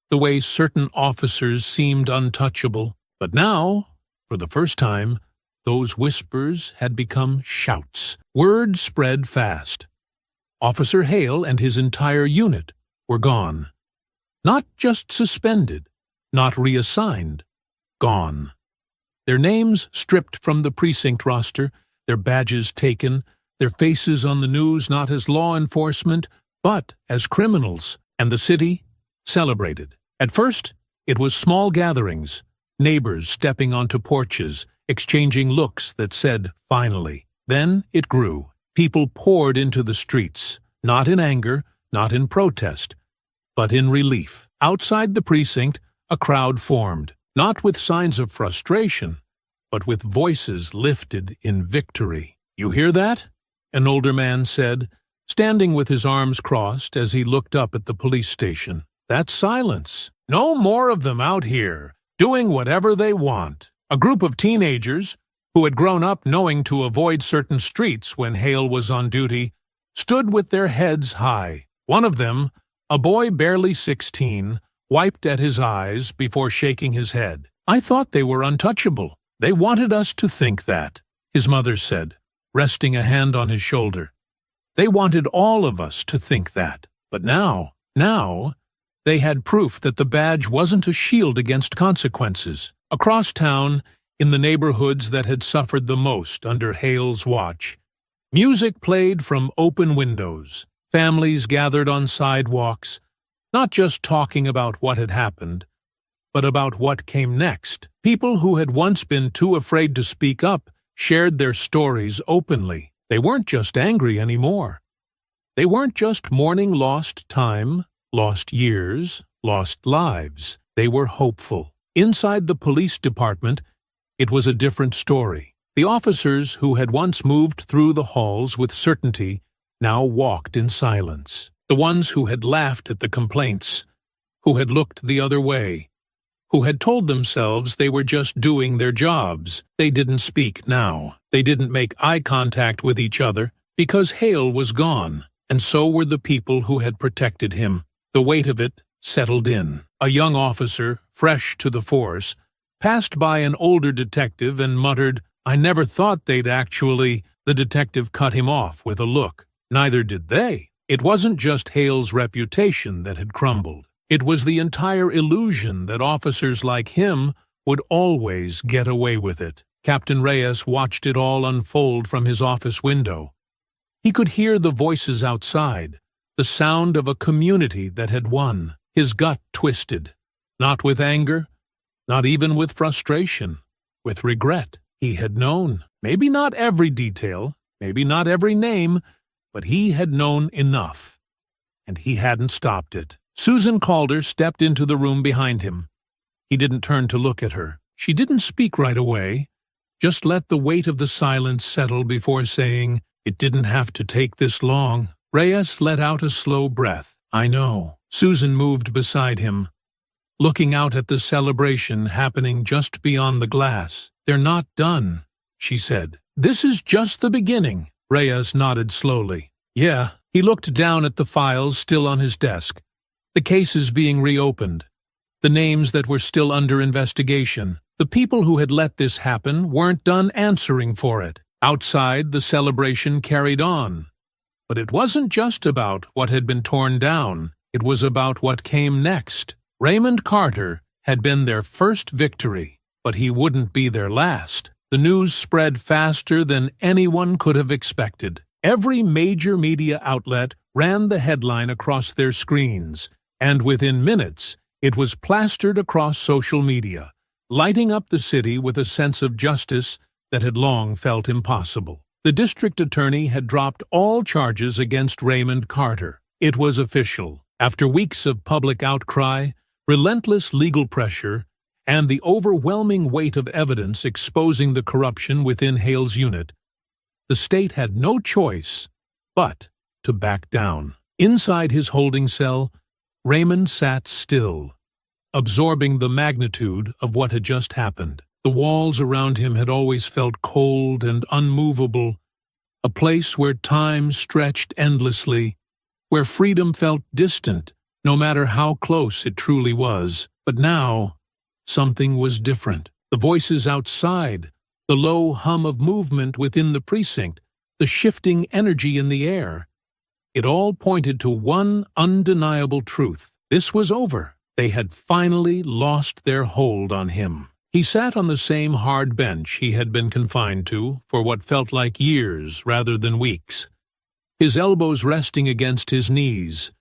the way certain officers seemed untouchable. But now, for the first time, those whispers had become shouts. Word spread fast. Officer Hale and his entire unit were gone. Not just suspended, not reassigned, gone. Their names stripped from the precinct roster, their badges taken, their faces on the news not as law enforcement, but as criminals, and the city celebrated. At first, it was small gatherings, neighbors stepping onto porches, exchanging looks that said, "Finally." Then it grew. People poured into the streets, not in anger, not in protest, but in relief. Outside the precinct, a crowd formed, not with signs of frustration, but with voices lifted in victory. "You hear that?" an older man said, standing with his arms crossed as he looked up at the police station. "That's silence. No more of them out here, doing whatever they want." A group of teenagers, who had grown up knowing to avoid certain streets when Hale was on duty, stood with their heads high. One of them, a boy barely 16, wiped at his eyes before shaking his head. "I thought they were untouchable. They wanted us to think that," his mother said, resting a hand on his shoulder. "They wanted all of us to think that. But now, they had proof that the badge wasn't a shield against consequences." Across town, in the neighborhoods that had suffered the most under Hale's watch, music played from open windows. Families gathered on sidewalks, not just talking about what had happened, but about what came next. People who had once been too afraid to speak up shared their stories openly. They weren't just angry anymore. They weren't just mourning lost time, lost years, lost lives. They were hopeful. Inside the police department, it was a different story. The officers who had once moved through the halls with certainty now walked in silence. The ones who had laughed at the complaints, who had looked the other way, who had told themselves they were just doing their jobs, they didn't speak now. They didn't make eye contact with each other because Hale was gone, and so were the people who had protected him. The weight of it settled in. A young officer, fresh to the force, passed by an older detective and muttered, "I never thought they'd actually—" The detective cut him off with a look. Neither did they. It wasn't just Hale's reputation that had crumbled. It was the entire illusion that officers like him would always get away with it. Captain Reyes watched it all unfold from his office window. He could hear the voices outside, the sound of a community that had won. His gut twisted, not with anger, not even with frustration, with regret. He had known, maybe not every detail, maybe not every name, but he had known enough, and he hadn't stopped it. Susan Calder stepped into the room behind him. He didn't turn to look at her. She didn't speak right away, just let the weight of the silence settle before saying, "It didn't have to take this long." Reyes let out a slow breath. "I know." Susan moved beside him, looking out at the celebration happening just beyond the glass. "They're not done," she said. "This is just the beginning." Reyes nodded slowly. "Yeah." He looked down at the files still on his desk, the cases being reopened, the names that were still under investigation. The people who had let this happen weren't done answering for it. Outside, the celebration carried on. But it wasn't just about what had been torn down. It was about what came next. Raymond Carter had been their first victory, but he wouldn't be their last. The news spread faster than anyone could have expected. Every major media outlet ran the headline across their screens, and within minutes, it was plastered across social media, lighting up the city with a sense of justice that had long felt impossible. The district attorney had dropped all charges against Raymond Carter. It was official. After weeks of public outcry, relentless legal pressure, and the overwhelming weight of evidence exposing the corruption within Hale's unit, The state had no choice but to back down. Inside his holding cell, Raymond sat still, absorbing the magnitude of what had just happened. The walls around him had always felt cold and unmovable, a place where time stretched endlessly, where freedom felt distant, no matter how close it truly was. But now, something was different. The voices outside, the low hum of movement within the precinct, the shifting energy in the air. It all pointed to one undeniable truth. This was over. They had finally lost their hold on him. He sat on the same hard bench he had been confined to for what felt like years rather than weeks, his elbows resting against his knees,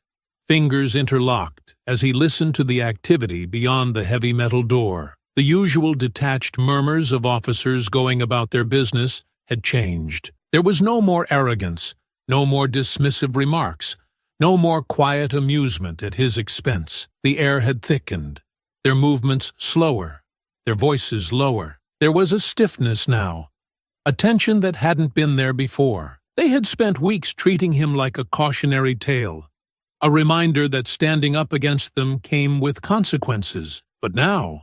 fingers interlocked as he listened to the activity beyond the heavy metal door. The usual detached murmurs of officers going about their business had changed. There was no more arrogance, no more dismissive remarks, no more quiet amusement at his expense. The air had thickened, their movements slower, their voices lower. There was a stiffness now, a tension that hadn't been there before. They had spent weeks treating him like a cautionary tale, a reminder that standing up against them came with consequences. But now,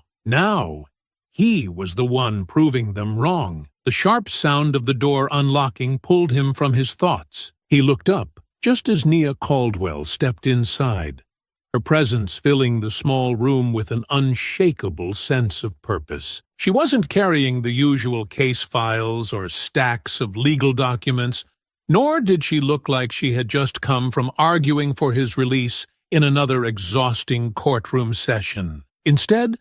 he was the one proving them wrong. The sharp sound of the door unlocking pulled him from his thoughts. He looked up, just as Nia Caldwell stepped inside, her presence filling the small room with an unshakable sense of purpose. She wasn't carrying the usual case files or stacks of legal documents, nor did she look like she had just come from arguing for his release in another exhausting courtroom session. Instead,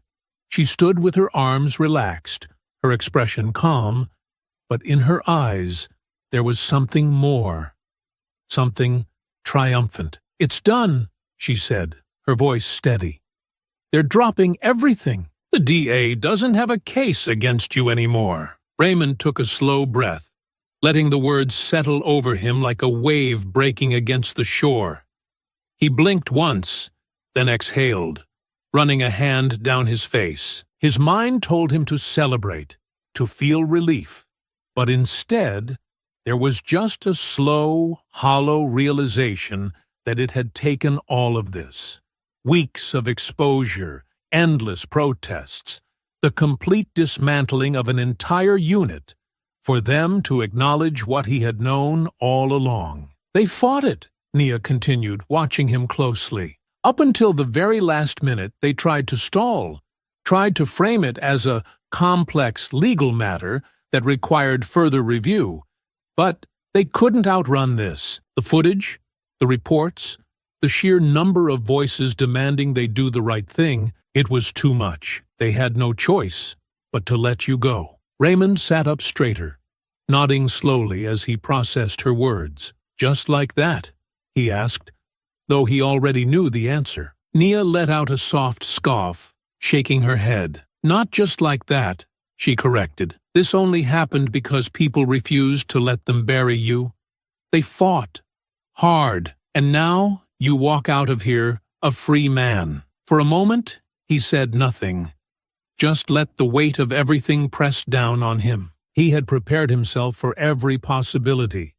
she stood with her arms relaxed, her expression calm, but in her eyes there was something more, something triumphant. "It's done," she said, her voice steady. "They're dropping everything. The DA doesn't have a case against you anymore." Raymond took a slow breath, letting the words settle over him like a wave breaking against the shore. He blinked once, then exhaled, running a hand down his face. His mind told him to celebrate, to feel relief, but instead there was just a slow, hollow realization that it had taken all of this. Weeks of exposure, endless protests, the complete dismantling of an entire unit, for them to acknowledge what he had known all along. "They fought it," Nia continued, watching him closely. "Up until the very last minute, they tried to stall, tried to frame it as a complex legal matter that required further review. But they couldn't outrun this. The footage, the reports, the sheer number of voices demanding they do the right thing, it was too much. They had no choice but to let you go." Raymond sat up straighter, nodding slowly as he processed her words. "Just like that?" he asked, though he already knew the answer. Nia let out a soft scoff, shaking her head. "Not just like that," she corrected. "This only happened because people refused to let them bury you. They fought hard, and now you walk out of here a free man." For a moment, he said nothing, just let the weight of everything press down on him. He had prepared himself for every possibility.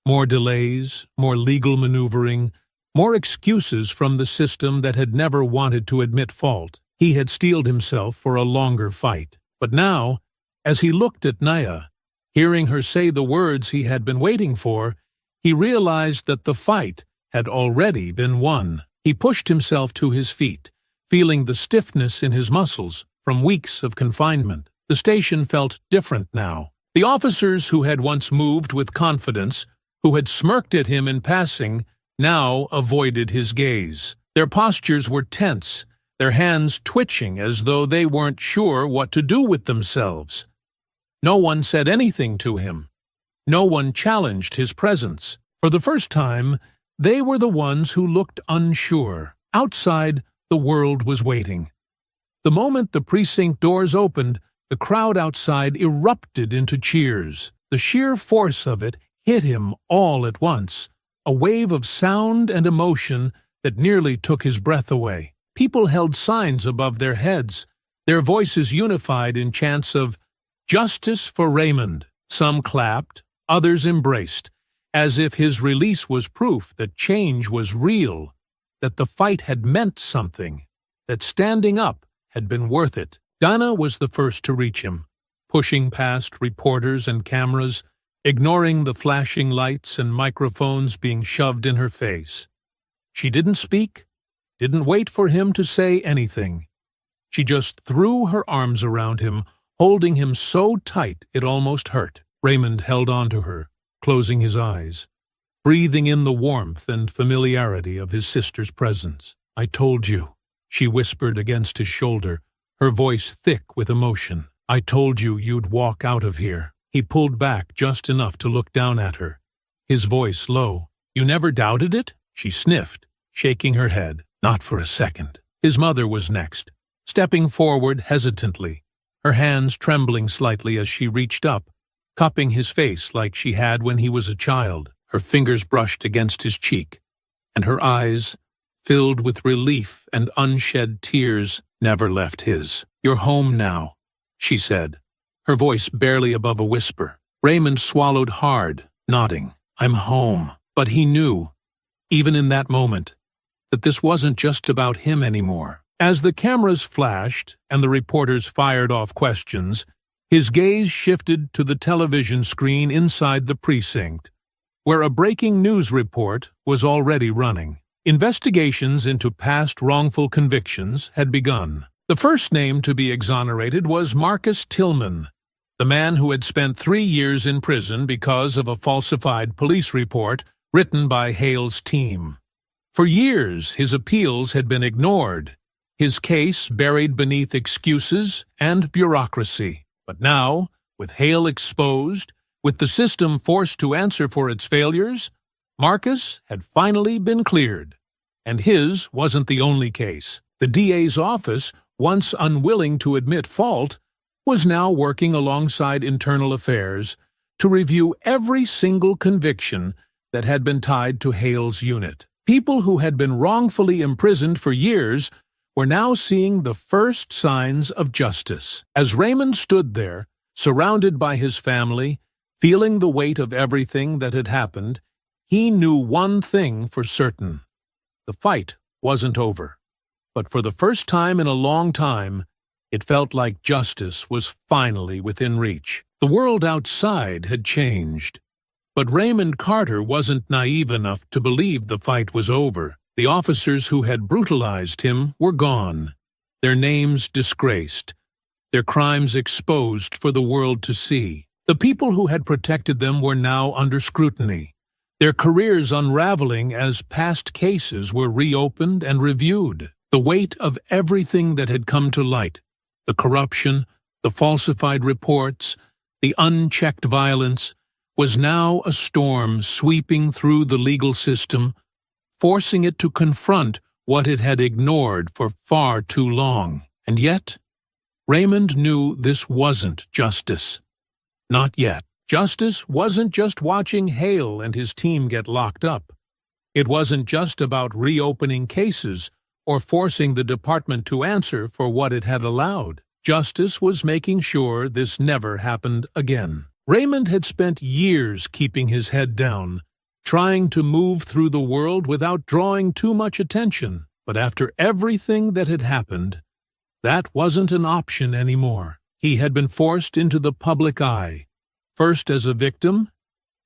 More delays, more legal maneuvering, more excuses from the system that had never wanted to admit fault. He had steeled himself for a longer fight. But now, as he looked at Nia, hearing her say the words he had been waiting for, he realized that the fight had already been won. He pushed himself to his feet, feeling the stiffness in his muscles from weeks of confinement. The station felt different now. The officers who had once moved with confidence, who had smirked at him in passing, now avoided his gaze. Their postures were tense, their hands twitching as though they weren't sure what to do with themselves. No one said anything to him. No one challenged his presence. For the first time, they were the ones who looked unsure. Outside, the world was waiting. The moment the precinct doors opened, the crowd outside erupted into cheers. The sheer force of it hit him all at once, a wave of sound and emotion that nearly took his breath away. People held signs above their heads, their voices unified in chants of "Justice for Raymond." Some clapped, Others embraced, as if his release was proof that change was real, that the fight had meant something, that standing up had been worth it. Dinah was the first to reach him, pushing past reporters and cameras, ignoring the flashing lights and microphones being shoved in her face. She didn't speak, didn't wait for him to say anything. She just threw her arms around him, holding him so tight it almost hurt. Raymond held on to her, closing his eyes, breathing in the warmth and familiarity of his sister's presence. "I told you," she whispered against his shoulder, her voice thick with emotion. "I told you you'd walk out of here." He pulled back just enough to look down at her, his voice low. "You never doubted it?" She sniffed, shaking her head. "Not for a second." His mother was next, stepping forward hesitantly, her hands trembling slightly as she reached up, cupping his face like she had when he was a child. Her fingers brushed against his cheek, and her eyes, filled with relief and unshed tears, never left his. "You're home now," she said, her voice barely above a whisper. Raymond swallowed hard, nodding. "I'm home." But he knew, even in that moment, that this wasn't just about him anymore. As the cameras flashed and the reporters fired off questions, his gaze shifted to the television screen inside the precinct, where a breaking news report was already running. Investigations into past wrongful convictions had begun. The first name to be exonerated was Marcus Tillman, the man who had spent 3 years in prison because of a falsified police report written by Hale's team. For years, his appeals had been ignored, his case buried beneath excuses and bureaucracy. But now, with Hale exposed, with the system forced to answer for its failures, Marcus had finally been cleared. And his wasn't the only case. The DA's office, once unwilling to admit fault, was now working alongside Internal Affairs to review every single conviction that had been tied to Hale's unit. People who had been wrongfully imprisoned for years were now seeing the first signs of justice. As Raymond stood there, surrounded by his family, feeling the weight of everything that had happened, he knew one thing for certain. The fight wasn't over. But for the first time in a long time, it felt like justice was finally within reach. The world outside had changed. But Raymond Carter wasn't naive enough to believe the fight was over. The officers who had brutalized him were gone, their names disgraced, their crimes exposed for the world to see. The people who had protected them were now under scrutiny, their careers unraveling as past cases were reopened and reviewed. The weight of everything that had come to light, the corruption, the falsified reports, the unchecked violence, was now a storm sweeping through the legal system, forcing it to confront what it had ignored for far too long. And yet, Raymond knew this wasn't justice. Not yet. Justice wasn't just watching Hale and his team get locked up. It wasn't just about reopening cases or forcing the department to answer for what it had allowed. Justice was making sure this never happened again. Raymond had spent years keeping his head down, trying to move through the world without drawing too much attention. But after everything that had happened, that wasn't an option anymore. He had been forced into the public eye, first as a victim,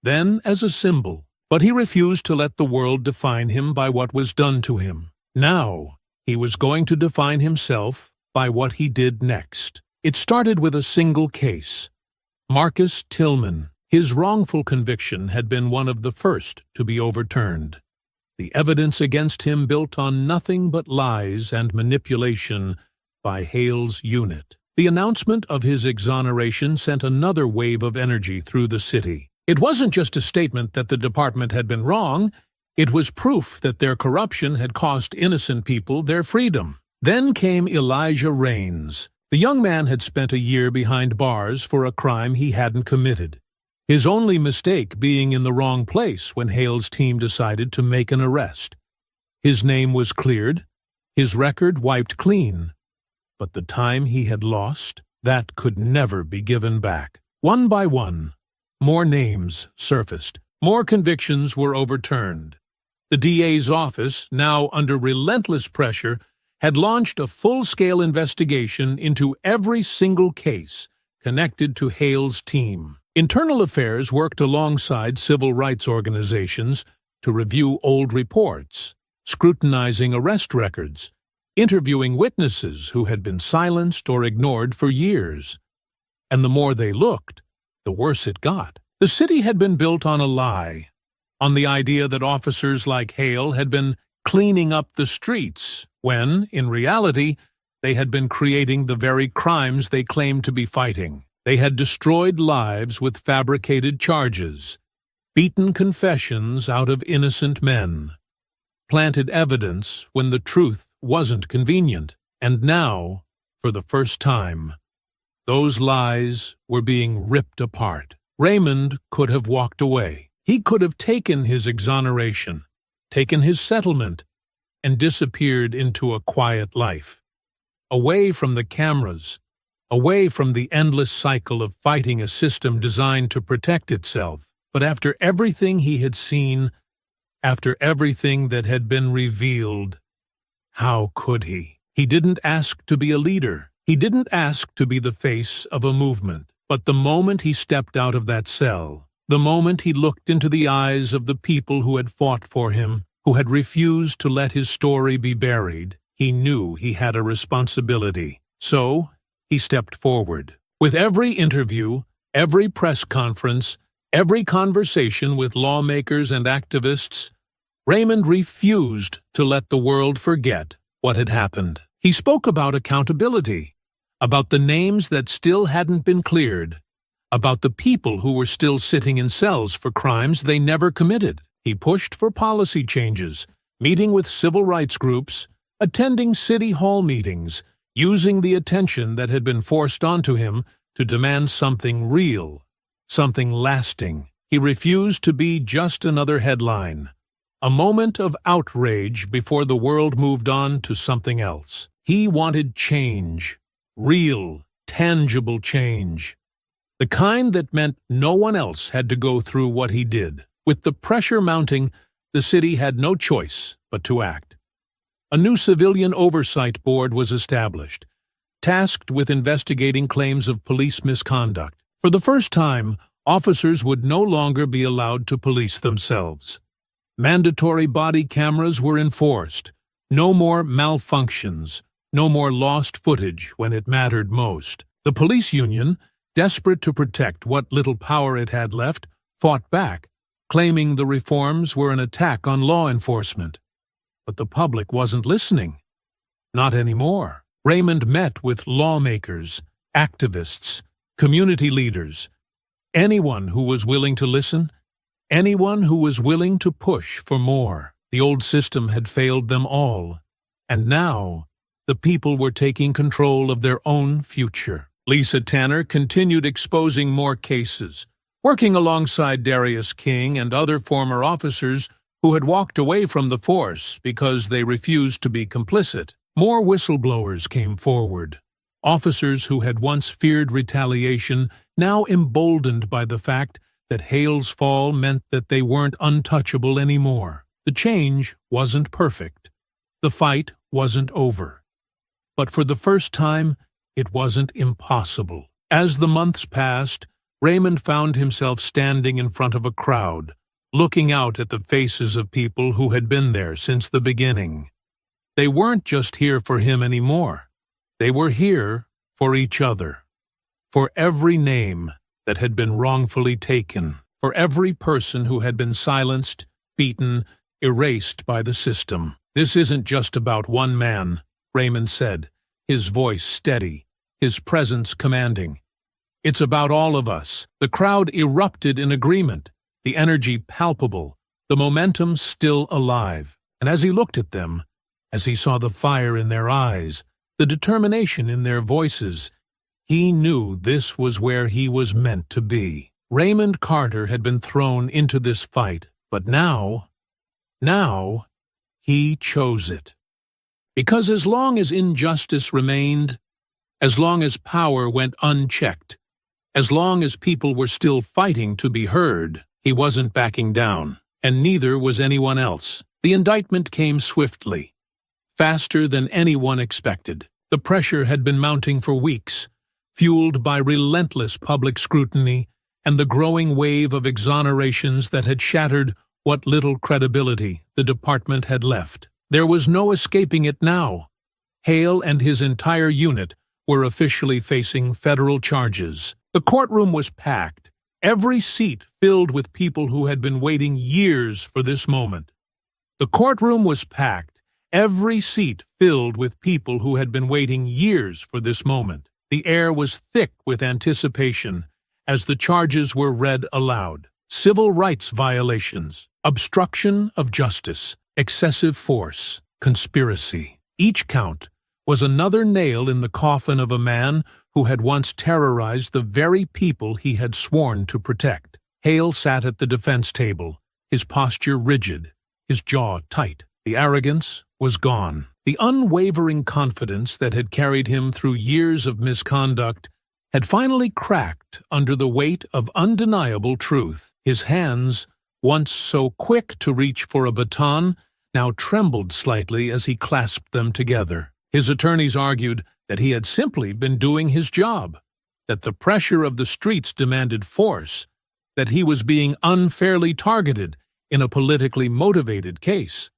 then as a symbol. But he refused to let the world define him by what was done to him. Now, he was going to define himself by what he did next. It started with a single case. Marcus Tillman. His wrongful conviction had been one of the first to be overturned. The evidence against him built on nothing but lies and manipulation by Hale's unit. The announcement of his exoneration sent another wave of energy through the city. It wasn't just a statement that the department had been wrong, it was proof that their corruption had cost innocent people their freedom. Then came Elijah Raines. The young man had spent a year behind bars for a crime he hadn't committed, his only mistake being in the wrong place when Hale's team decided to make an arrest. His name was cleared, his record wiped clean. But the time he had lost, that could never be given back. One by one, more names surfaced. More convictions were overturned. The DA's office, now under relentless pressure, had launched a full-scale investigation into every single case connected to Hale's team. Internal Affairs worked alongside civil rights organizations to review old reports, scrutinizing arrest records, interviewing witnesses who had been silenced or ignored for years. And the more they looked, the worse it got. The city had been built on a lie, on the idea that officers like Hale had been cleaning up the streets, when, in reality, they had been creating the very crimes they claimed to be fighting. They had destroyed lives with fabricated charges, beaten confessions out of innocent men, planted evidence when the truth wasn't convenient, and now, for the first time, those lies were being ripped apart. Raymond could have walked away. He could have taken his exoneration, taken his settlement, and disappeared into a quiet life, away from the cameras, away from the endless cycle of fighting a system designed to protect itself. But after everything he had seen, after everything that had been revealed, how could he? He didn't ask to be a leader. He didn't ask to be the face of a movement. But the moment he stepped out of that cell, the moment he looked into the eyes of the people who had fought for him, who had refused to let his story be buried, he knew he had a responsibility. So, he stepped forward. With every interview, every press conference, every conversation with lawmakers and activists, Raymond refused to let the world forget what had happened. He spoke about accountability, about the names that still hadn't been cleared, about the people who were still sitting in cells for crimes they never committed. He pushed for policy changes, meeting with civil rights groups, attending city hall meetings, using the attention that had been forced onto him to demand something real, something lasting. He refused to be just another headline, a moment of outrage before the world moved on to something else. He wanted change, real, tangible change, the kind that meant no one else had to go through what he did. With the pressure mounting, the city had no choice but to act. A new civilian oversight board was established, tasked with investigating claims of police misconduct. For the first time, officers would no longer be allowed to police themselves. Mandatory body cameras were enforced. No more malfunctions, no more lost footage when it mattered most. The police union, desperate to protect what little power it had left, fought back, claiming the reforms were an attack on law enforcement. But the public wasn't listening. Not anymore. Raymond met with lawmakers, activists, community leaders, anyone who was willing to listen, anyone who was willing to push for more. The old system had failed them all, and now the people were taking control of their own future. Lisa Tanner continued exposing more cases, working alongside Darius King and other former officers who had walked away from the force because they refused to be complicit. More whistleblowers came forward, officers who had once feared retaliation, now emboldened by the fact that Hale's fall meant that they weren't untouchable anymore. The change wasn't perfect. The fight wasn't over. But for the first time, it wasn't impossible. As the months passed, Raymond found himself standing in front of a crowd, looking out at the faces of people who had been there since the beginning. They weren't just here for him anymore. They were here for each other, for every name that had been wrongfully taken, for every person who had been silenced, beaten, erased by the system. "This isn't just about one man," Raymond said, his voice steady, his presence commanding. "It's about all of us." The crowd erupted in agreement, the energy palpable, the momentum still alive. And as he looked at them, as he saw the fire in their eyes, the determination in their voices, he knew this was where he was meant to be. Raymond Carter had been thrown into this fight, but now he chose it. Because as long as injustice remained, as long as power went unchecked, As long as people were still fighting to be heard, he wasn't backing down, and neither was anyone else. The indictment came swiftly, faster than anyone expected. The pressure had been mounting for weeks, fueled by relentless public scrutiny and the growing wave of exonerations that had shattered what little credibility the department had left. There was no escaping it now. Hale and his entire unit were officially facing federal charges. The courtroom was packed, every seat filled with people who had been waiting years for this moment. The courtroom was packed, every seat filled with people who had been waiting years for this moment. The air was thick with anticipation as the charges were read aloud. Civil rights violations, obstruction of justice, excessive force, conspiracy. Each count was another nail in the coffin of a man who had once terrorized the very people he had sworn to protect. Hale sat at the defense table, his posture rigid, his jaw tight. The arrogance was gone. The unwavering confidence that had carried him through years of misconduct had finally cracked under the weight of undeniable truth. His hands, once so quick to reach for a baton, now trembled slightly as he clasped them together. His attorneys argued that he had simply been doing his job, that the pressure of the streets demanded force, that he was being unfairly targeted in a politically motivated case.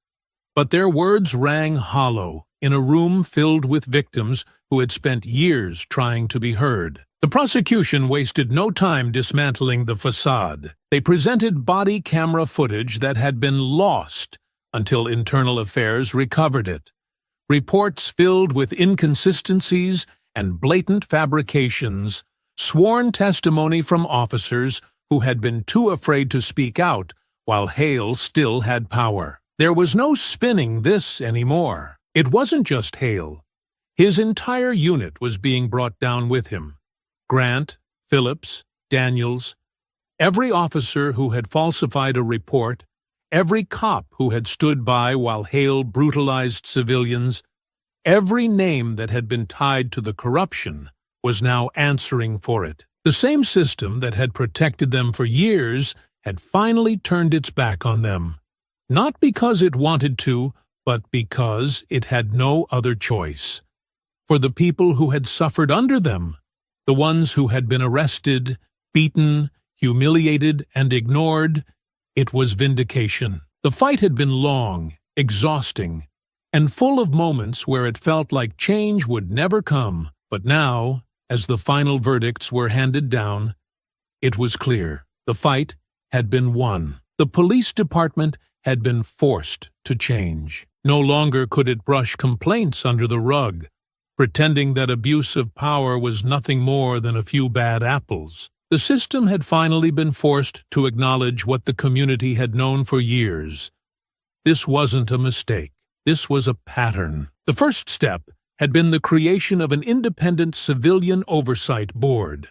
But their words rang hollow in a room filled with victims who had spent years trying to be heard. The prosecution wasted no time dismantling the facade. They presented body camera footage that had been lost until Internal Affairs recovered it. Reports filled with inconsistencies and blatant fabrications, sworn testimony from officers who had been too afraid to speak out while Hale still had power. There was no spinning this anymore. It wasn't just Hale. His entire unit was being brought down with him. Grant, Phillips, Daniels, every officer who had falsified a report, every cop who had stood by while Hale brutalized civilians, every name that had been tied to the corruption was now answering for it. The same system that had protected them for years had finally turned its back on them. Not because it wanted to, but because it had no other choice. For the people who had suffered under them, the ones who had been arrested, beaten, humiliated, and ignored, it was vindication. The fight had been long, exhausting, and full of moments where it felt like change would never come. But now, as the final verdicts were handed down, it was clear. The fight had been won. The police department had been forced to change. No longer could it brush complaints under the rug, pretending that abuse of power was nothing more than a few bad apples. The system had finally been forced to acknowledge what the community had known for years. This wasn't a mistake. This was a pattern. The first step had been the creation of an independent civilian oversight board,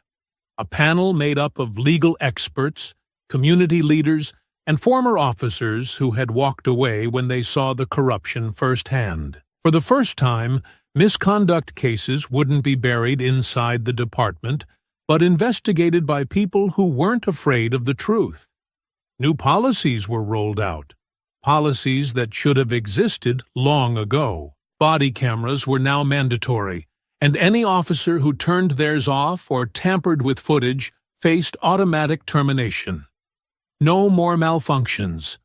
a panel made up of legal experts, community leaders, and former officers who had walked away when they saw the corruption firsthand. For the first time, misconduct cases wouldn't be buried inside the department, but investigated by people who weren't afraid of the truth. New policies were rolled out, policies that should have existed long ago. Body cameras were now mandatory, and any officer who turned theirs off or tampered with footage faced automatic termination. No more malfunctions.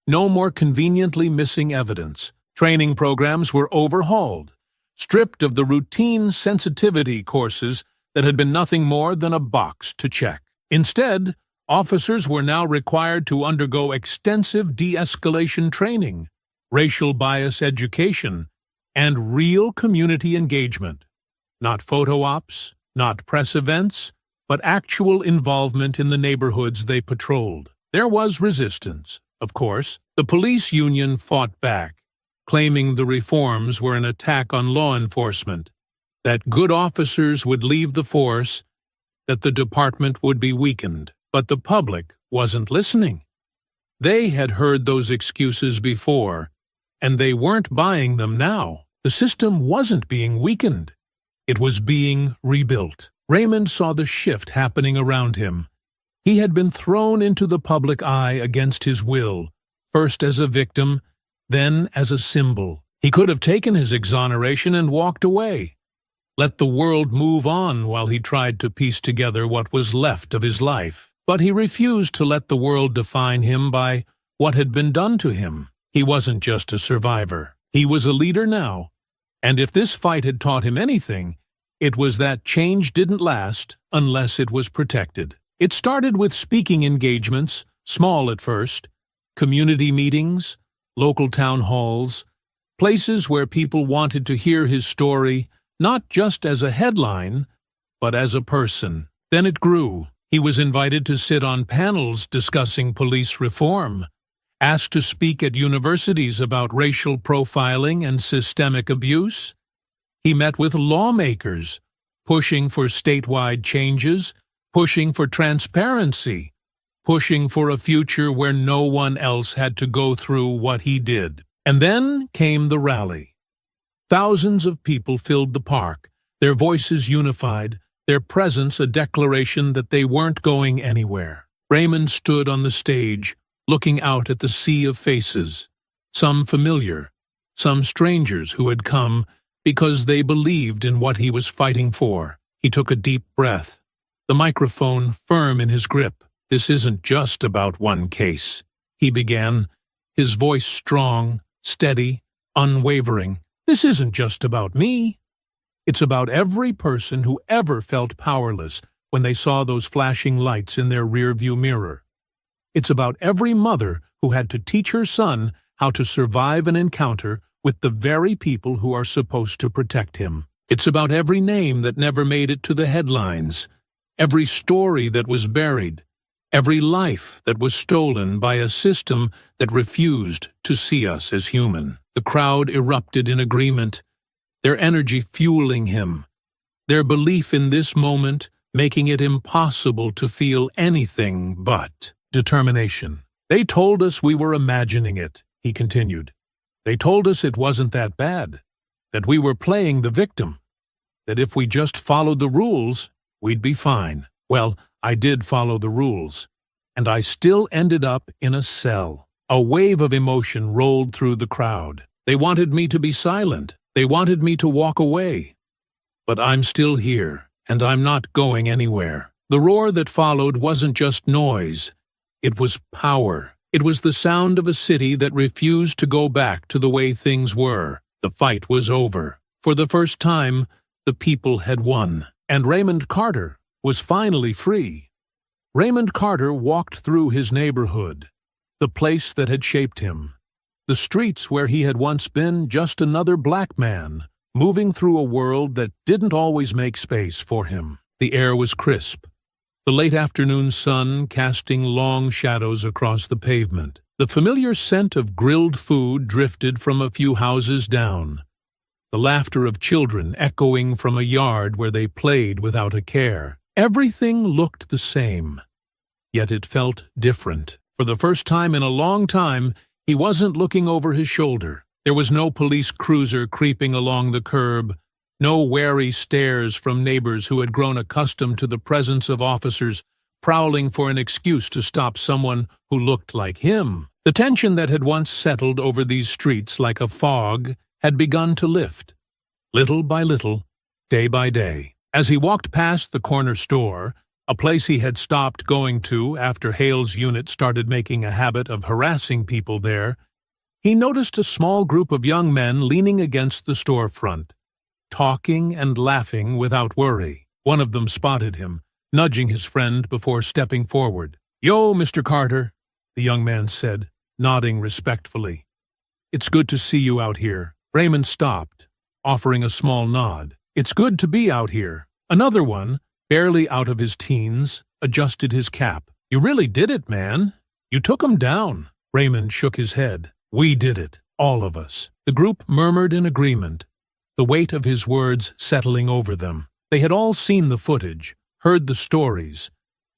No more conveniently missing evidence. Training programs were overhauled, stripped of the routine sensitivity courses that had been nothing more than a box to check. Instead, officers were now required to undergo extensive de-escalation training, racial bias education, and real community engagement. Not photo ops, not press events, but actual involvement in the neighborhoods they patrolled. There was resistance, of course. The police union fought back, claiming the reforms were an attack on law enforcement, that good officers would leave the force, that the department would be weakened. But the public wasn't listening. They had heard those excuses before, and they weren't buying them now. The system wasn't being weakened. It was being rebuilt. Raymond saw the shift happening around him. He had been thrown into the public eye against his will, first as a victim, then as a symbol. He could have taken his exoneration and walked away, let the world move on while he tried to piece together what was left of his life. But he refused to let the world define him by what had been done to him. He wasn't just a survivor. He was a leader now. And if this fight had taught him anything, it was that change didn't last unless it was protected. It started with speaking engagements, small at first, community meetings, local town halls, places where people wanted to hear his story, not just as a headline, but as a person. Then it grew. He was invited to sit on panels discussing police reform, asked to speak at universities about racial profiling and systemic abuse. He met with lawmakers, pushing for statewide changes, pushing for transparency, pushing for a future where no one else had to go through what he did. And then came the rally. Thousands of people filled the park, their voices unified, their presence a declaration that they weren't going anywhere. Raymond stood on the stage, looking out at the sea of faces, some familiar, some strangers who had come because they believed in what he was fighting for. He took a deep breath, the microphone firm in his grip. "This isn't just about one case," he began, his voice strong, steady, unwavering. "This isn't just about me. It's about every person who ever felt powerless when they saw those flashing lights in their rearview mirror. It's about every mother who had to teach her son how to survive an encounter with the very people who are supposed to protect him. It's about every name that never made it to the headlines, every story that was buried, every life that was stolen by a system that refused to see us as human." The crowd erupted in agreement, their energy fueling him, their belief in this moment making it impossible to feel anything but determination. "They told us we were imagining it," he continued. "They told us it wasn't that bad, that we were playing the victim, that if we just followed the rules, we'd be fine. Well, I did follow the rules, and I still ended up in a cell." A wave of emotion rolled through the crowd. They wanted me to be silent. They wanted me to walk away. But I'm still here, and I'm not going anywhere. The roar that followed wasn't just noise. It was power. It was the sound of a city that refused to go back to the way things were. The fight was over. For the first time, the people had won. And Raymond Carter was finally free. Raymond Carter walked through his neighborhood, the place that had shaped him, the streets where he had once been just another black man, moving through a world that didn't always make space for him. The air was crisp, the late afternoon sun casting long shadows across the pavement. The familiar scent of grilled food drifted from a few houses down, the laughter of children echoing from a yard where they played without a care. Everything looked the same, yet it felt different. For the first time in a long time, he wasn't looking over his shoulder. There was no police cruiser creeping along the curb, no wary stares from neighbors who had grown accustomed to the presence of officers prowling for an excuse to stop someone who looked like him. The tension that had once settled over these streets like a fog had begun to lift, little by little, day by day. As he walked past the corner store, a place he had stopped going to after Hale's unit started making a habit of harassing people there, he noticed a small group of young men leaning against the storefront, talking and laughing without worry. One of them spotted him, nudging his friend before stepping forward. "Yo, Mr. Carter," the young man said, nodding respectfully. "It's good to see you out here." Raymond stopped, offering a small nod. "It's good to be out here." Another one, barely out of his teens, adjusted his cap. "You really did it, man. You took 'em down." Raymond shook his head. "We did it, all of us." The group murmured in agreement, the weight of his words settling over them. They had all seen the footage, heard the stories,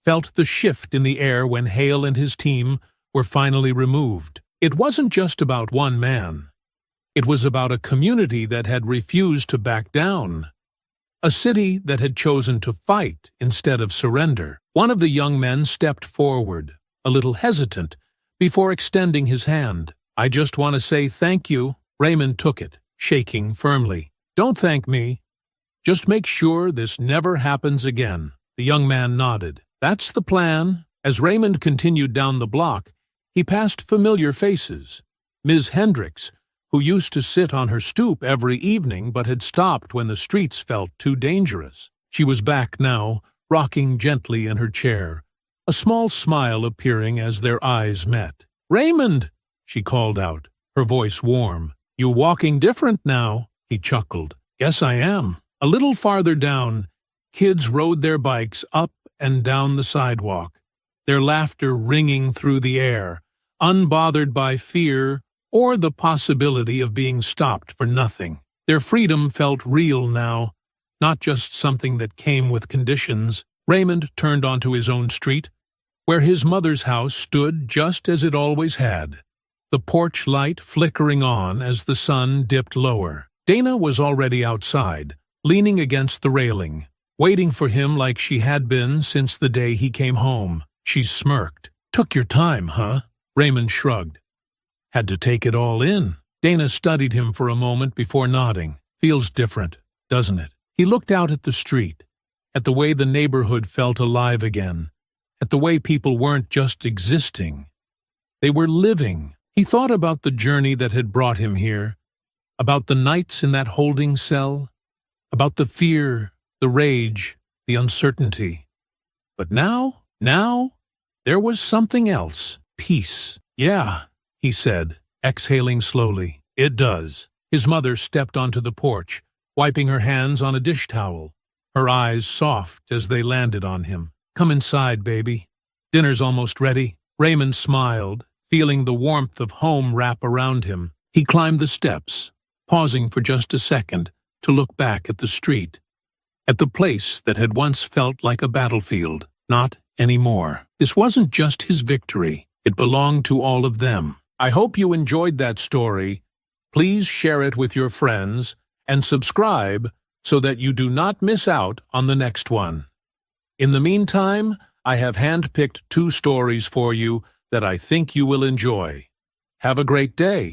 felt the shift in the air when Hale and his team were finally removed. It wasn't just about one man. It was about a community that had refused to back down. A city that had chosen to fight instead of surrender. One of the young men stepped forward, a little hesitant, before extending his hand. "I just want to say thank you." Raymond took it, shaking firmly. "Don't thank me. Just make sure this never happens again." The young man nodded. "That's the plan." As Raymond continued down the block, he passed familiar faces. Ms. Hendricks, who used to sit on her stoop every evening but had stopped when the streets felt too dangerous. She was back now, rocking gently in her chair, a small smile appearing as their eyes met. "Raymond!" she called out, her voice warm. "You walking different now," he chuckled. "Guess I am." A little farther down, kids rode their bikes up and down the sidewalk, their laughter ringing through the air, unbothered by fear or the possibility of being stopped for nothing. Their freedom felt real now, not just something that came with conditions. Raymond turned onto his own street, where his mother's house stood just as it always had, the porch light flickering on as the sun dipped lower. Dana was already outside, leaning against the railing, waiting for him like she had been since the day he came home. She smirked. "Took your time, huh?" Raymond shrugged. "Had to take it all in." Dana studied him for a moment before nodding. "Feels different, doesn't it?" He looked out at the street, at the way the neighborhood felt alive again, at the way people weren't just existing. They were living. He thought about the journey that had brought him here, about the nights in that holding cell, about the fear, the rage, the uncertainty. But now, there was something else. Peace. "Yeah," he said, exhaling slowly. "It does." His mother stepped onto the porch, wiping her hands on a dish towel, her eyes soft as they landed on him. "Come inside, baby. Dinner's almost ready." Raymond smiled, feeling the warmth of home wrap around him. He climbed the steps, pausing for just a second to look back at the street, at the place that had once felt like a battlefield. Not anymore. This wasn't just his victory. It belonged to all of them. I hope you enjoyed that story. Please share it with your friends and subscribe so that you do not miss out on the next one. In the meantime, I have handpicked 2 stories for you that I think you will enjoy. Have a great day.